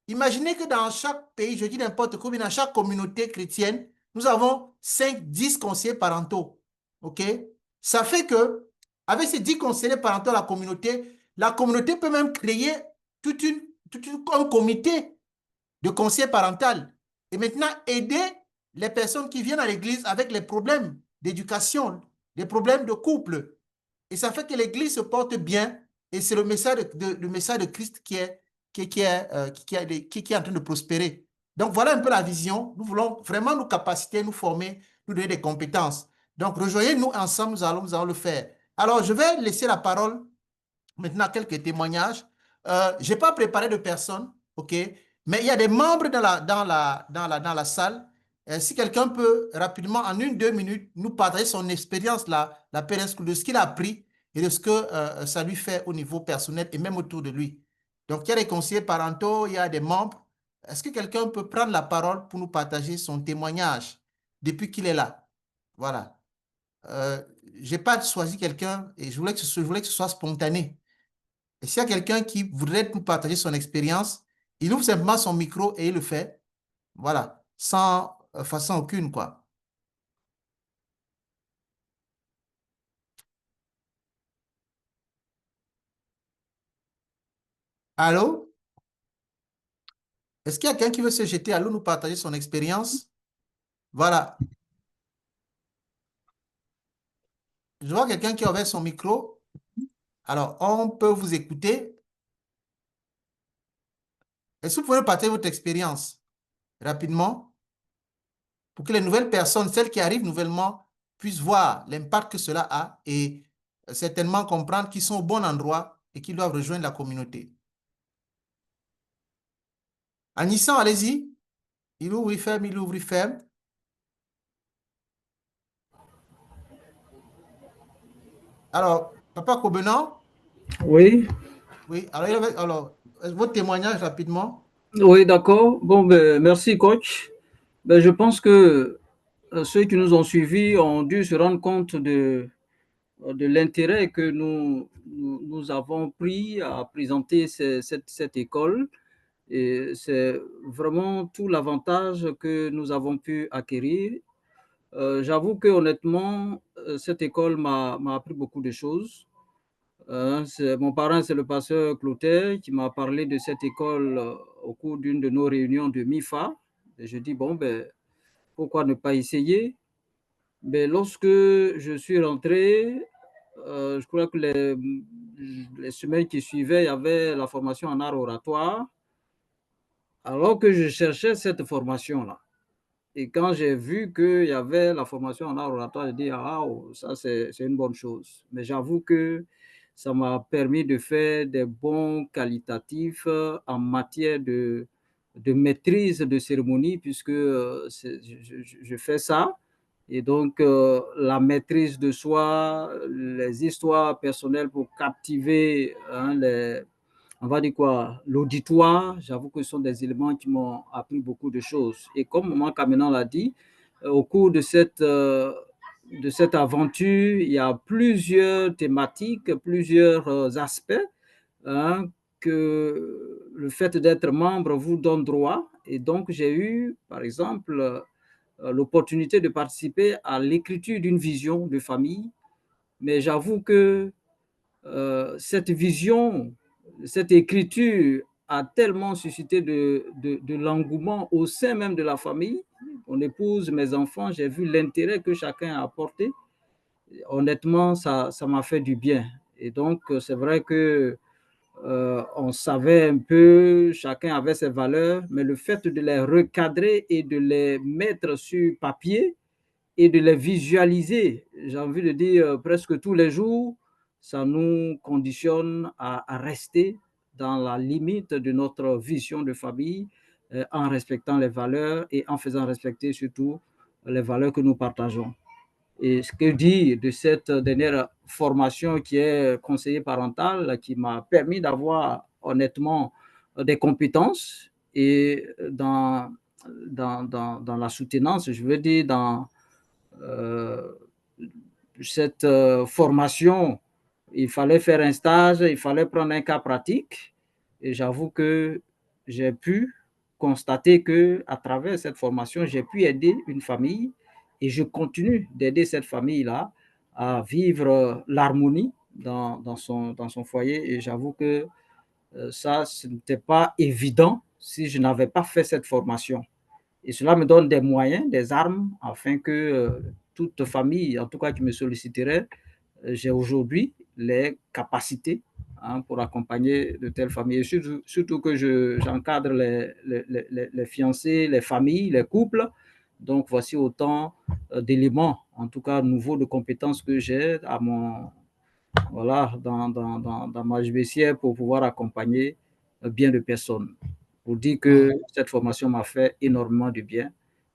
Imaginez que dans chaque pays, je dis n'importe quoi, mais dans chaque communauté chrétienne, nous avons 5, 10 conseillers parentaux. OK? Ça fait que, avec ces 10 conseillers parentaux, la communauté peut même créer un comité de conseil parental et maintenant aider les personnes qui viennent à l'église avec les problèmes d'éducation, des problèmes de couple. Et ça fait que l'église se porte bien et c'est le message de Christ qui est en train de prospérer. Donc, voilà un peu la vision. Nous voulons vraiment nous capaciter, nous former, nous donner des compétences. Donc, rejoignez-nous ensemble, nous allons le faire. Alors, je vais laisser la parole maintenant à quelques témoignages. Je n'ai pas préparé de personnes, OK? Mais il y a des membres dans la salle. Si quelqu'un peut rapidement, en 1-2 minutes, nous partager son expérience, la parent school, de ce qu'il a appris et de ce que ça lui fait au niveau personnel et même autour de lui. Donc, il y a des conseillers parentaux, il y a des membres. Est-ce que quelqu'un peut prendre la parole pour nous partager son témoignage depuis qu'il est là? Voilà. Je n'ai pas choisi quelqu'un et je voulais que ce soit spontané. Et s'il y a quelqu'un qui voudrait nous partager son expérience, il ouvre simplement son micro et il le fait. Voilà. Sans façon aucune, quoi. Allô? Est-ce qu'il y a quelqu'un qui veut se jeter à l'eau, nous partager son expérience? Voilà. Je vois quelqu'un qui a ouvert son micro. Alors, on peut vous écouter. Est-ce que vous pouvez partager votre expérience rapidement pour que les nouvelles personnes, celles qui arrivent nouvellement, puissent voir l'impact que cela a et certainement comprendre qu'ils sont au bon endroit et qu'ils doivent rejoindre la communauté. Anissan, allez-y. Il ouvre, il ferme, il ouvre, il ferme. Alors, Papa Kobenant? Oui, Oui, alors, votre témoignage rapidement. oui, d'accord. Bon, ben, merci, coach. Ben, je pense que ceux qui nous ont suivis ont dû se rendre compte de l'intérêt que nous avons pris à présenter cette école. Et c'est vraiment tout l'avantage que nous avons pu acquérir. J'avoue que honnêtement, cette école m'a appris beaucoup de choses. Mon parrain, c'est le pasteur Clotaire qui m'a parlé de cette école au cours d'une de nos réunions de MIFA. Et je dis, bon, ben, pourquoi ne pas essayer? Mais lorsque je suis rentré, je crois que les semaines qui suivaient, il y avait la formation en art oratoire, alors que je cherchais cette formation-là. Et quand j'ai vu qu'il y avait la formation en art oratoire, j'ai dit, ah, ça c'est une bonne chose. Mais j'avoue que ça m'a permis de faire des bons qualitatifs en matière de maîtrise de cérémonie, puisque je fais ça. Et donc, la maîtrise de soi, les histoires personnelles pour captiver on va dire quoi, l'auditoire, j'avoue que ce sont des éléments qui m'ont appris beaucoup de choses. Et comme Maman Kamenan l'a dit, au cours de cette aventure, il y a plusieurs thématiques, plusieurs aspects hein, que le fait d'être membre vous donne droit. Et donc, j'ai eu, par exemple, l'opportunité de participer à l'écriture d'une vision de famille. Mais j'avoue que cette vision, cette écriture a tellement suscité de l'engouement au sein même de la famille. Mon épouse, mes enfants, j'ai vu l'intérêt que chacun a apporté. Honnêtement, ça m'a fait du bien. Et donc, c'est vrai que on savait un peu, chacun avait ses valeurs, mais le fait de les recadrer et de les mettre sur papier et de les visualiser, j'ai envie de dire presque tous les jours, ça nous conditionne à rester dans la limite de notre vision de famille, en respectant les valeurs et en faisant respecter surtout les valeurs que nous partageons. Et ce que dire de cette dernière formation qui est conseiller parental, qui m'a permis d'avoir honnêtement des compétences et dans la soutenance, je veux dire, dans cette formation, il fallait faire un stage, il fallait prendre un cas pratique. Et j'avoue que j'ai pu constater que à travers cette formation, j'ai pu aider une famille et je continue d'aider cette famille-là à vivre l'harmonie dans son foyer. Et j'avoue que ça, ce n'était pas évident si je n'avais pas fait cette formation. Et cela me donne des moyens, des armes, afin que toute famille, en tout cas qui me solliciterait, j'ai aujourd'hui les capacités pour accompagner de telles familles. Et surtout que j'encadre les fiancés, les familles, les couples. Donc, voici autant d'éléments, en tout cas nouveaux, de compétences que j'ai dans ma judiciaire pour pouvoir accompagner bien de personnes. Pour dire que cette formation m'a fait énormément de bien.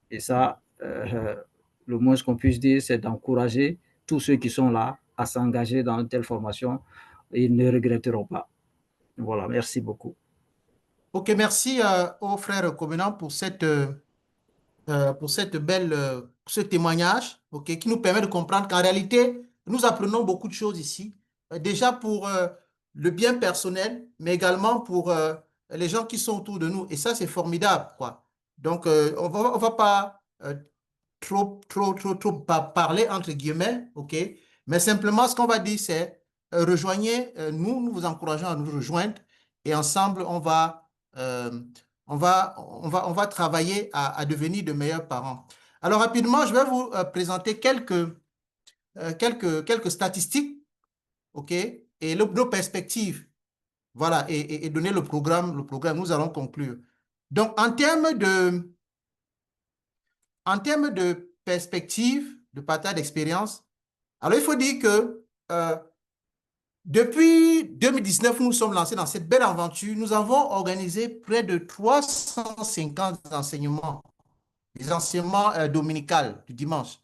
Et ça, le moins qu'on puisse dire, c'est d'encourager tous ceux qui sont là à s'engager dans une telle formation. Ils ne regretteront pas. Voilà, merci beaucoup. Ok, merci au frère Covenant pour ce témoignage, ok, qui nous permet de comprendre qu'en réalité, nous apprenons beaucoup de choses ici. Déjà pour le bien personnel, mais également pour les gens qui sont autour de nous. Et ça, c'est formidable, quoi. Donc, on va pas trop parler, entre guillemets, ok? Mais simplement, ce qu'on va dire, c'est rejoignez, nous vous encourageons à nous rejoindre et ensemble, on va travailler à devenir de meilleurs parents. Alors, rapidement, je vais vous présenter quelques statistiques, ok? Et nos perspectives. Voilà, et donner le programme, nous allons conclure. Donc, en termes de perspective, de partage d'expérience, alors il faut dire que depuis 2019, nous sommes lancés dans cette belle aventure. Nous avons organisé près de 350 enseignements, les enseignements dominicaux du dimanche.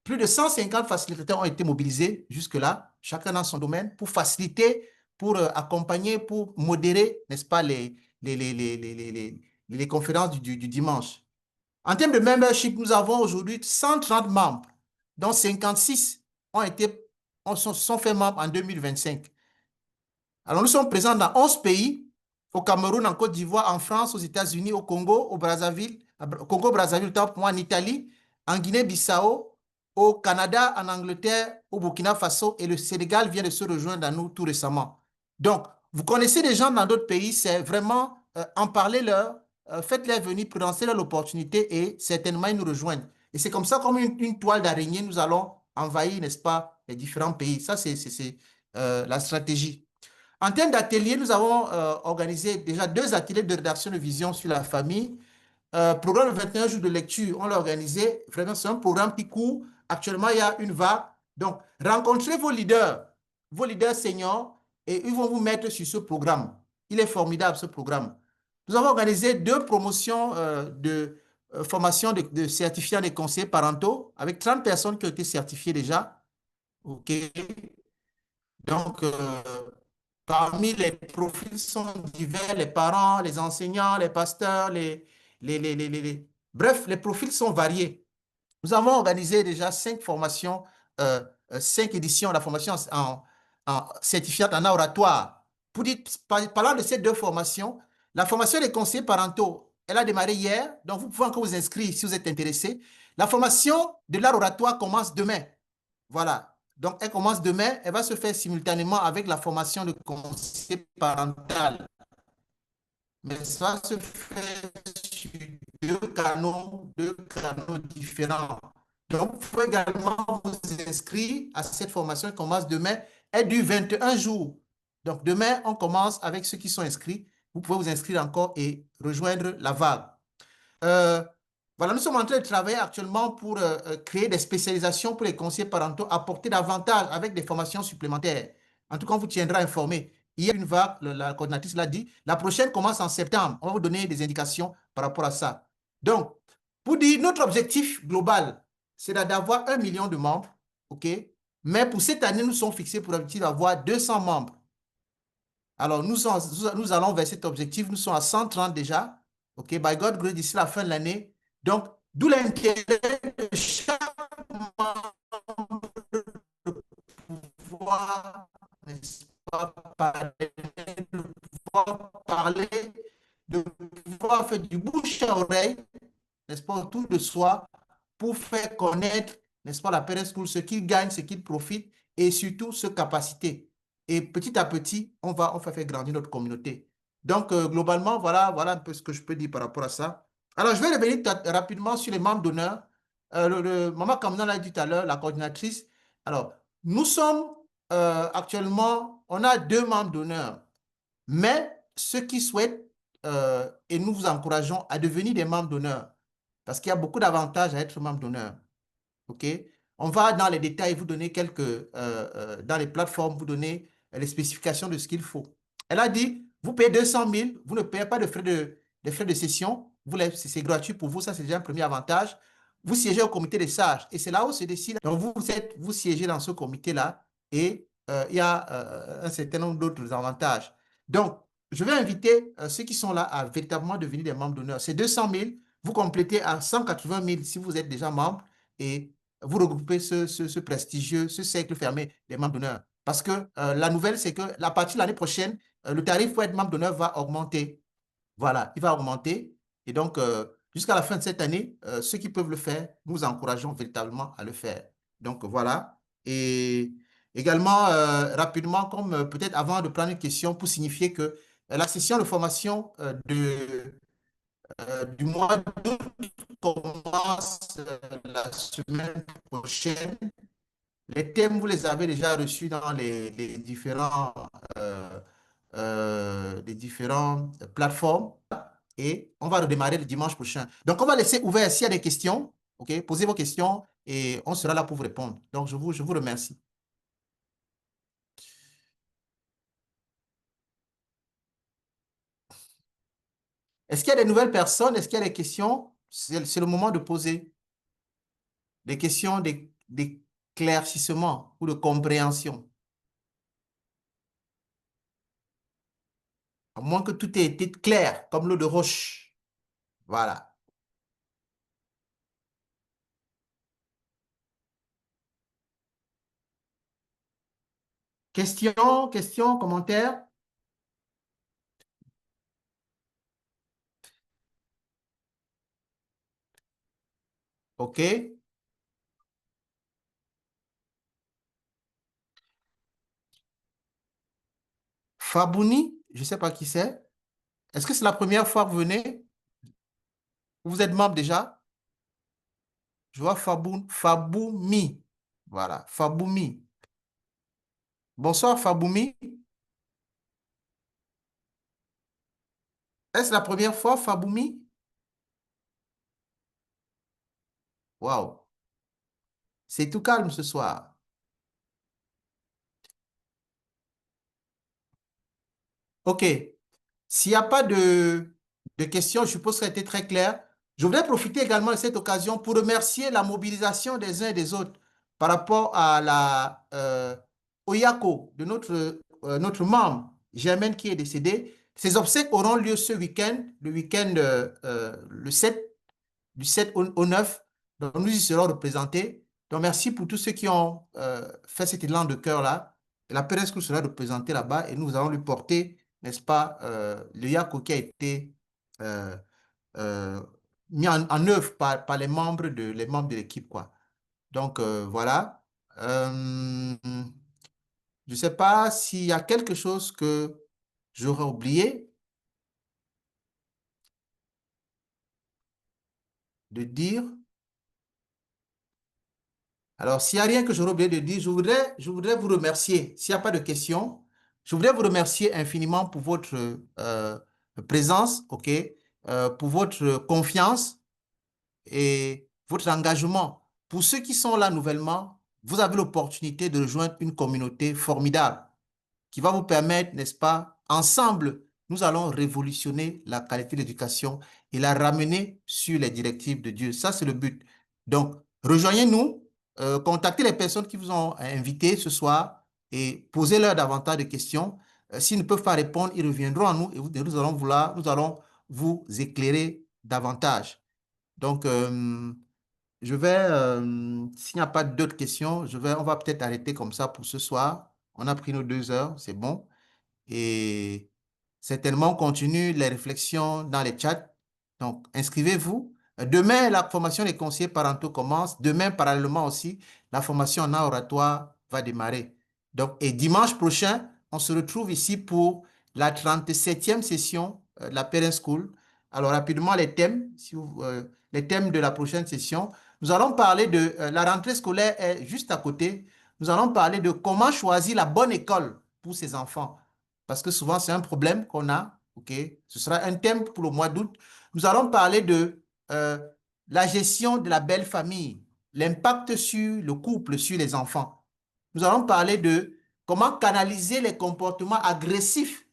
Plus de 150 facilitateurs ont été mobilisés jusque-là, chacun dans son domaine, pour faciliter, pour accompagner, pour modérer, n'est-ce pas, les conférences du dimanche. En termes de membership, nous avons aujourd'hui 130 membres, dont 56 sont faits membres en 2025. Alors, nous sommes présents dans 11 pays, au Cameroun, en Côte d'Ivoire, en France, aux États-Unis, au Congo, au Congo-Brazzaville, en Italie, en Guinée-Bissau, au Canada, en Angleterre, au Burkina Faso, et le Sénégal vient de se rejoindre à nous tout récemment. Donc, vous connaissez des gens dans d'autres pays, c'est vraiment en parler-leur, faites-les venir, présentez-leur l'opportunité et certainement ils nous rejoignent. Et c'est comme ça, comme une toile d'araignée, nous allons envahir, n'est-ce pas, les différents pays. Ça, c'est la stratégie. En termes d'ateliers, nous avons organisé déjà 2 ateliers de rédaction de vision sur la famille. Programme de 21 jours de lecture, on l'a organisé. Vraiment, c'est un programme qui court. Actuellement, il y a une vague. Donc, rencontrez vos leaders seniors, et ils vont vous mettre sur ce programme. Il est formidable, ce programme. Nous avons organisé 2 promotions de formation de certifiants des conseillers parentaux avec 30 personnes qui ont été certifiées déjà. OK. Donc, parmi les profils sont divers, les parents, les enseignants, les pasteurs, bref, les profils sont variés. Nous avons organisé déjà 5 formations, 5 éditions de la formation en certifiante en oratoire. Parlant de ces 2 formations, la formation des conseillers parentaux, elle a démarré hier, donc vous pouvez encore vous inscrire si vous êtes intéressé. La formation de l'art oratoire commence demain. Voilà. Donc, elle commence demain. Elle va se faire simultanément avec la formation de conseiller parental. Mais ça se fait sur 2 canaux différents. Donc, vous pouvez également vous inscrire à cette formation qui commence demain. Elle dure 21 jours. Donc, demain, on commence avec ceux qui sont inscrits. Vous pouvez vous inscrire encore et rejoindre la vague. Voilà, nous sommes en train de travailler actuellement pour créer des spécialisations pour les conseillers parentaux, apporter davantage avec des formations supplémentaires. En tout cas, on vous tiendra informé. Il y a une vague, la coordinatrice l'a dit, la prochaine commence en septembre. On va vous donner des indications par rapport à ça. Donc, pour dire, notre objectif global, c'est d'avoir 1 million de membres, OK? Mais pour cette année, nous sommes fixés pour l'objectif d'avoir 200 membres. Alors, nous allons vers cet objectif. Nous sommes à 130 déjà. OK? By God grace, d'ici la fin de l'année. Donc, d'où l'intérêt de chaque membre de pouvoir, n'est-ce pas, parler, de pouvoir faire du bouche à oreille, n'est-ce pas, autour de soi, pour faire connaître, n'est-ce pas, la Parent School, ce qu'ils gagnent, ce qu'ils profitent, et surtout ce capacité. Et petit à petit, on va faire grandir notre communauté. Donc, globalement, voilà un peu ce que je peux dire par rapport à ça. Alors, je vais revenir rapidement sur les membres d'honneur. Maman Kamna l'a dit tout à l'heure, la coordinatrice. Alors, nous sommes actuellement, on a 2 membres d'honneur. Mais ceux qui souhaitent, et nous vous encourageons à devenir des membres d'honneur, parce qu'il y a beaucoup d'avantages à être membre d'honneur. OK? On va dans les détails, vous donner dans les plateformes, vous donner les spécifications de ce qu'il faut. Elle a dit, vous payez 200 000, vous ne payez pas de frais de session, c'est gratuit pour vous, ça c'est déjà un premier avantage. Vous siégez au comité des sages, et c'est là où se décide. Donc vous siégez dans ce comité-là, et il y a un certain nombre d'autres avantages. Donc, je vais inviter ceux qui sont là à véritablement devenir des membres d'honneur. C'est 200 000, vous complétez à 180 000 si vous êtes déjà membre, et vous regroupez ce prestigieux, ce cercle fermé des membres d'honneur. Parce que la nouvelle, c'est que à partir de l'année prochaine, le tarif pour être membre d'honneur va augmenter. Voilà, il va augmenter. Et donc, jusqu'à la fin de cette année, ceux qui peuvent le faire, nous encourageons véritablement à le faire. Donc, voilà. Et également, rapidement, comme peut-être avant de prendre une question, pour signifier que la session de formation du mois d'août commence la semaine prochaine. Les thèmes, vous les avez déjà reçus dans les différentes plateformes, et on va redémarrer le dimanche prochain. Donc, on va laisser ouvert s'il y a des questions. OK? Posez vos questions et on sera là pour vous répondre. Donc, je vous remercie. Est-ce qu'il y a des nouvelles personnes? Est-ce qu'il y a des questions? C'est le moment de poser des questions d'éclaircissement ou de compréhension. À moins que tout ait été clair, comme l'eau de roche. Voilà. Questions, commentaires? OK. Fabouni, je ne sais pas qui c'est. Est-ce que c'est la première fois que vous venez? Vous êtes membre déjà? Je vois Faboumi. Voilà, Faboumi. Bonsoir, Faboumi. Est-ce la première fois, Faboumi? Waouh. C'est tout calme ce soir. OK. S'il n'y a pas de questions, je suppose que ça a été très clair. Je voudrais profiter également de cette occasion pour remercier la mobilisation des uns et des autres par rapport à la Oyako de notre membre Germaine qui est décédé. Ces obsèques auront lieu ce week-end, le 7, du 7 au 9. Donc, nous y serons représentés. Donc, merci pour tous ceux qui ont fait cet élan de cœur-là. La Parent School sera représentée là-bas et nous allons lui porter, n'est-ce pas, le Yako qui a été mis en œuvre par les membres de l'équipe, quoi. Donc, voilà. Je ne sais pas s'il y a quelque chose que j'aurais oublié de dire. Alors, s'il n'y a rien que j'aurais oublié de dire, je voudrais vous remercier. S'il n'y a pas de questions, je voudrais vous remercier infiniment pour votre présence, OK, pour votre confiance et votre engagement. Pour ceux qui sont là nouvellement, vous avez l'opportunité de rejoindre une communauté formidable. qui va vous permettre, n'est-ce pas, ensemble, nous allons révolutionner la qualité de l'éducation et la ramener sur les directives de Dieu. Ça, c'est le but. Donc, rejoignez-nous, contactez les personnes qui vous ont invité ce soir et posez-leur davantage de questions. S'ils ne peuvent pas répondre, ils reviendront à nous et nous allons vous éclairer davantage. Donc, je vais, s'il n'y a pas d'autres questions, on va peut-être arrêter comme ça pour ce soir. On a pris nos 2 heures, c'est bon. Et certainement, on continue les réflexions dans les chats. Donc, inscrivez-vous. Demain, la formation des conseillers parentaux commence. Demain, parallèlement aussi, la formation en oratoire va démarrer. Donc, et dimanche prochain, on se retrouve ici pour la 37e session de la Parent School. Alors, rapidement, les thèmes, les thèmes de la prochaine session. Nous allons parler de la rentrée scolaire est juste à côté. Nous allons parler de comment choisir la bonne école pour ses enfants. Parce que souvent, c'est un problème qu'on a. Okay? Ce sera un thème pour le mois d'août. Nous allons parler de la gestion de la belle famille, l'impact sur le couple, sur les enfants. Nous allons parler de comment canaliser les comportements agressifs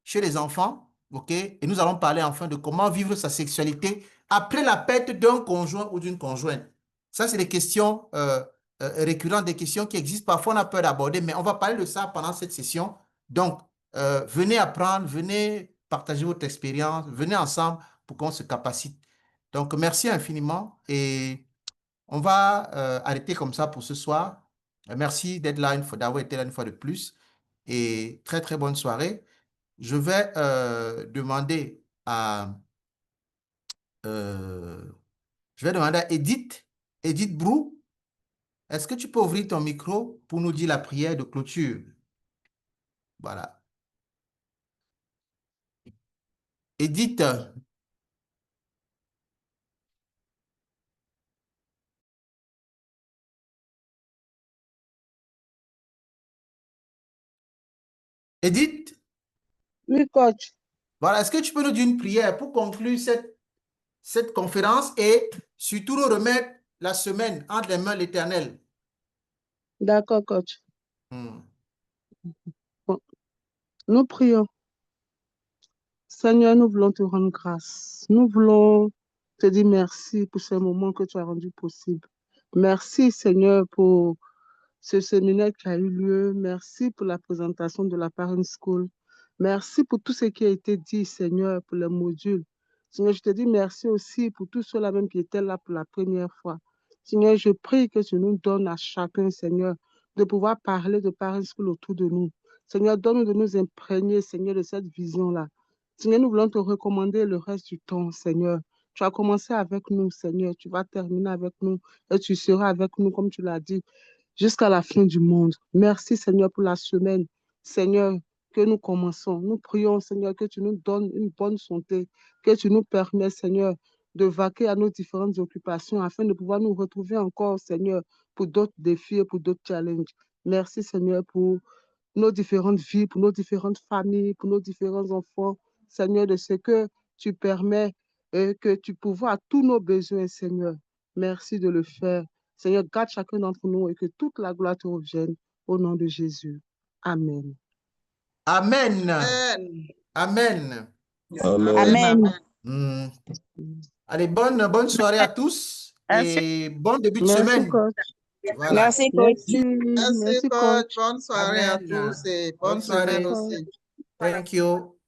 chez les enfants. Okay? Et nous allons parler enfin de comment vivre sa sexualité après la perte d'un conjoint ou d'une conjointe. Ça, c'est des questions récurrentes, des questions qui existent. Parfois, on a peur d'aborder, mais on va parler de ça pendant cette session. Donc, venez apprendre, venez partager votre expérience, venez ensemble pour qu'on se capacite. Donc, merci infiniment et on va arrêter comme ça pour ce soir. Merci d'être là, d'avoir été là une fois de plus et très, très bonne soirée. Je vais demander à Edith Brou. Est-ce que tu peux ouvrir ton micro pour nous dire la prière de clôture? Voilà. Edith. Edith? Oui, coach. Voilà, est-ce que tu peux nous dire une prière pour conclure cette conférence et surtout nous remettre la semaine entre les mains de l'Éternel? D'accord, coach. Bon. Nous prions. Seigneur, nous voulons te rendre grâce. Nous voulons te dire merci pour ce moment que tu as rendu possible. Merci, Seigneur, pour ce séminaire qui a eu lieu. Merci pour la présentation de la Parent School. Merci pour tout ce qui a été dit, Seigneur, pour les modules. Seigneur, je te dis merci aussi pour tous ceux-là même qui étaient là pour la première fois. Seigneur, je prie que tu nous donnes à chacun, Seigneur, de pouvoir parler de Parent School autour de nous. Seigneur, donne-nous de nous imprégner, Seigneur, de cette vision-là. Seigneur, nous voulons te recommander le reste du temps, Seigneur. Tu as commencé avec nous, Seigneur. Tu vas terminer avec nous et tu seras avec nous, comme tu l'as dit, jusqu'à la fin du monde. Merci, Seigneur, pour la semaine. Seigneur, que nous commençons. Nous prions, Seigneur, que tu nous donnes une bonne santé, que tu nous permets, Seigneur, de vaquer à nos différentes occupations afin de pouvoir nous retrouver encore, Seigneur, pour d'autres défis et pour d'autres challenges. Merci, Seigneur, pour nos différentes vies, pour nos différentes familles, pour nos différents enfants. Seigneur, de ce que tu permets et que tu pourvois à tous nos besoins, Seigneur. Merci de le faire. Seigneur, garde chacun d'entre nous et que toute la gloire te revienne au nom de Jésus. Amen. Amen. Amen. Amen. Amen. Allez, bonne soirée à tous et bon début de Merci, semaine. coach. Voilà. Merci, coach. Merci, coach. Bonne soirée à Amen. tous et Bonne bonne soirée. semaine aussi. Thank you.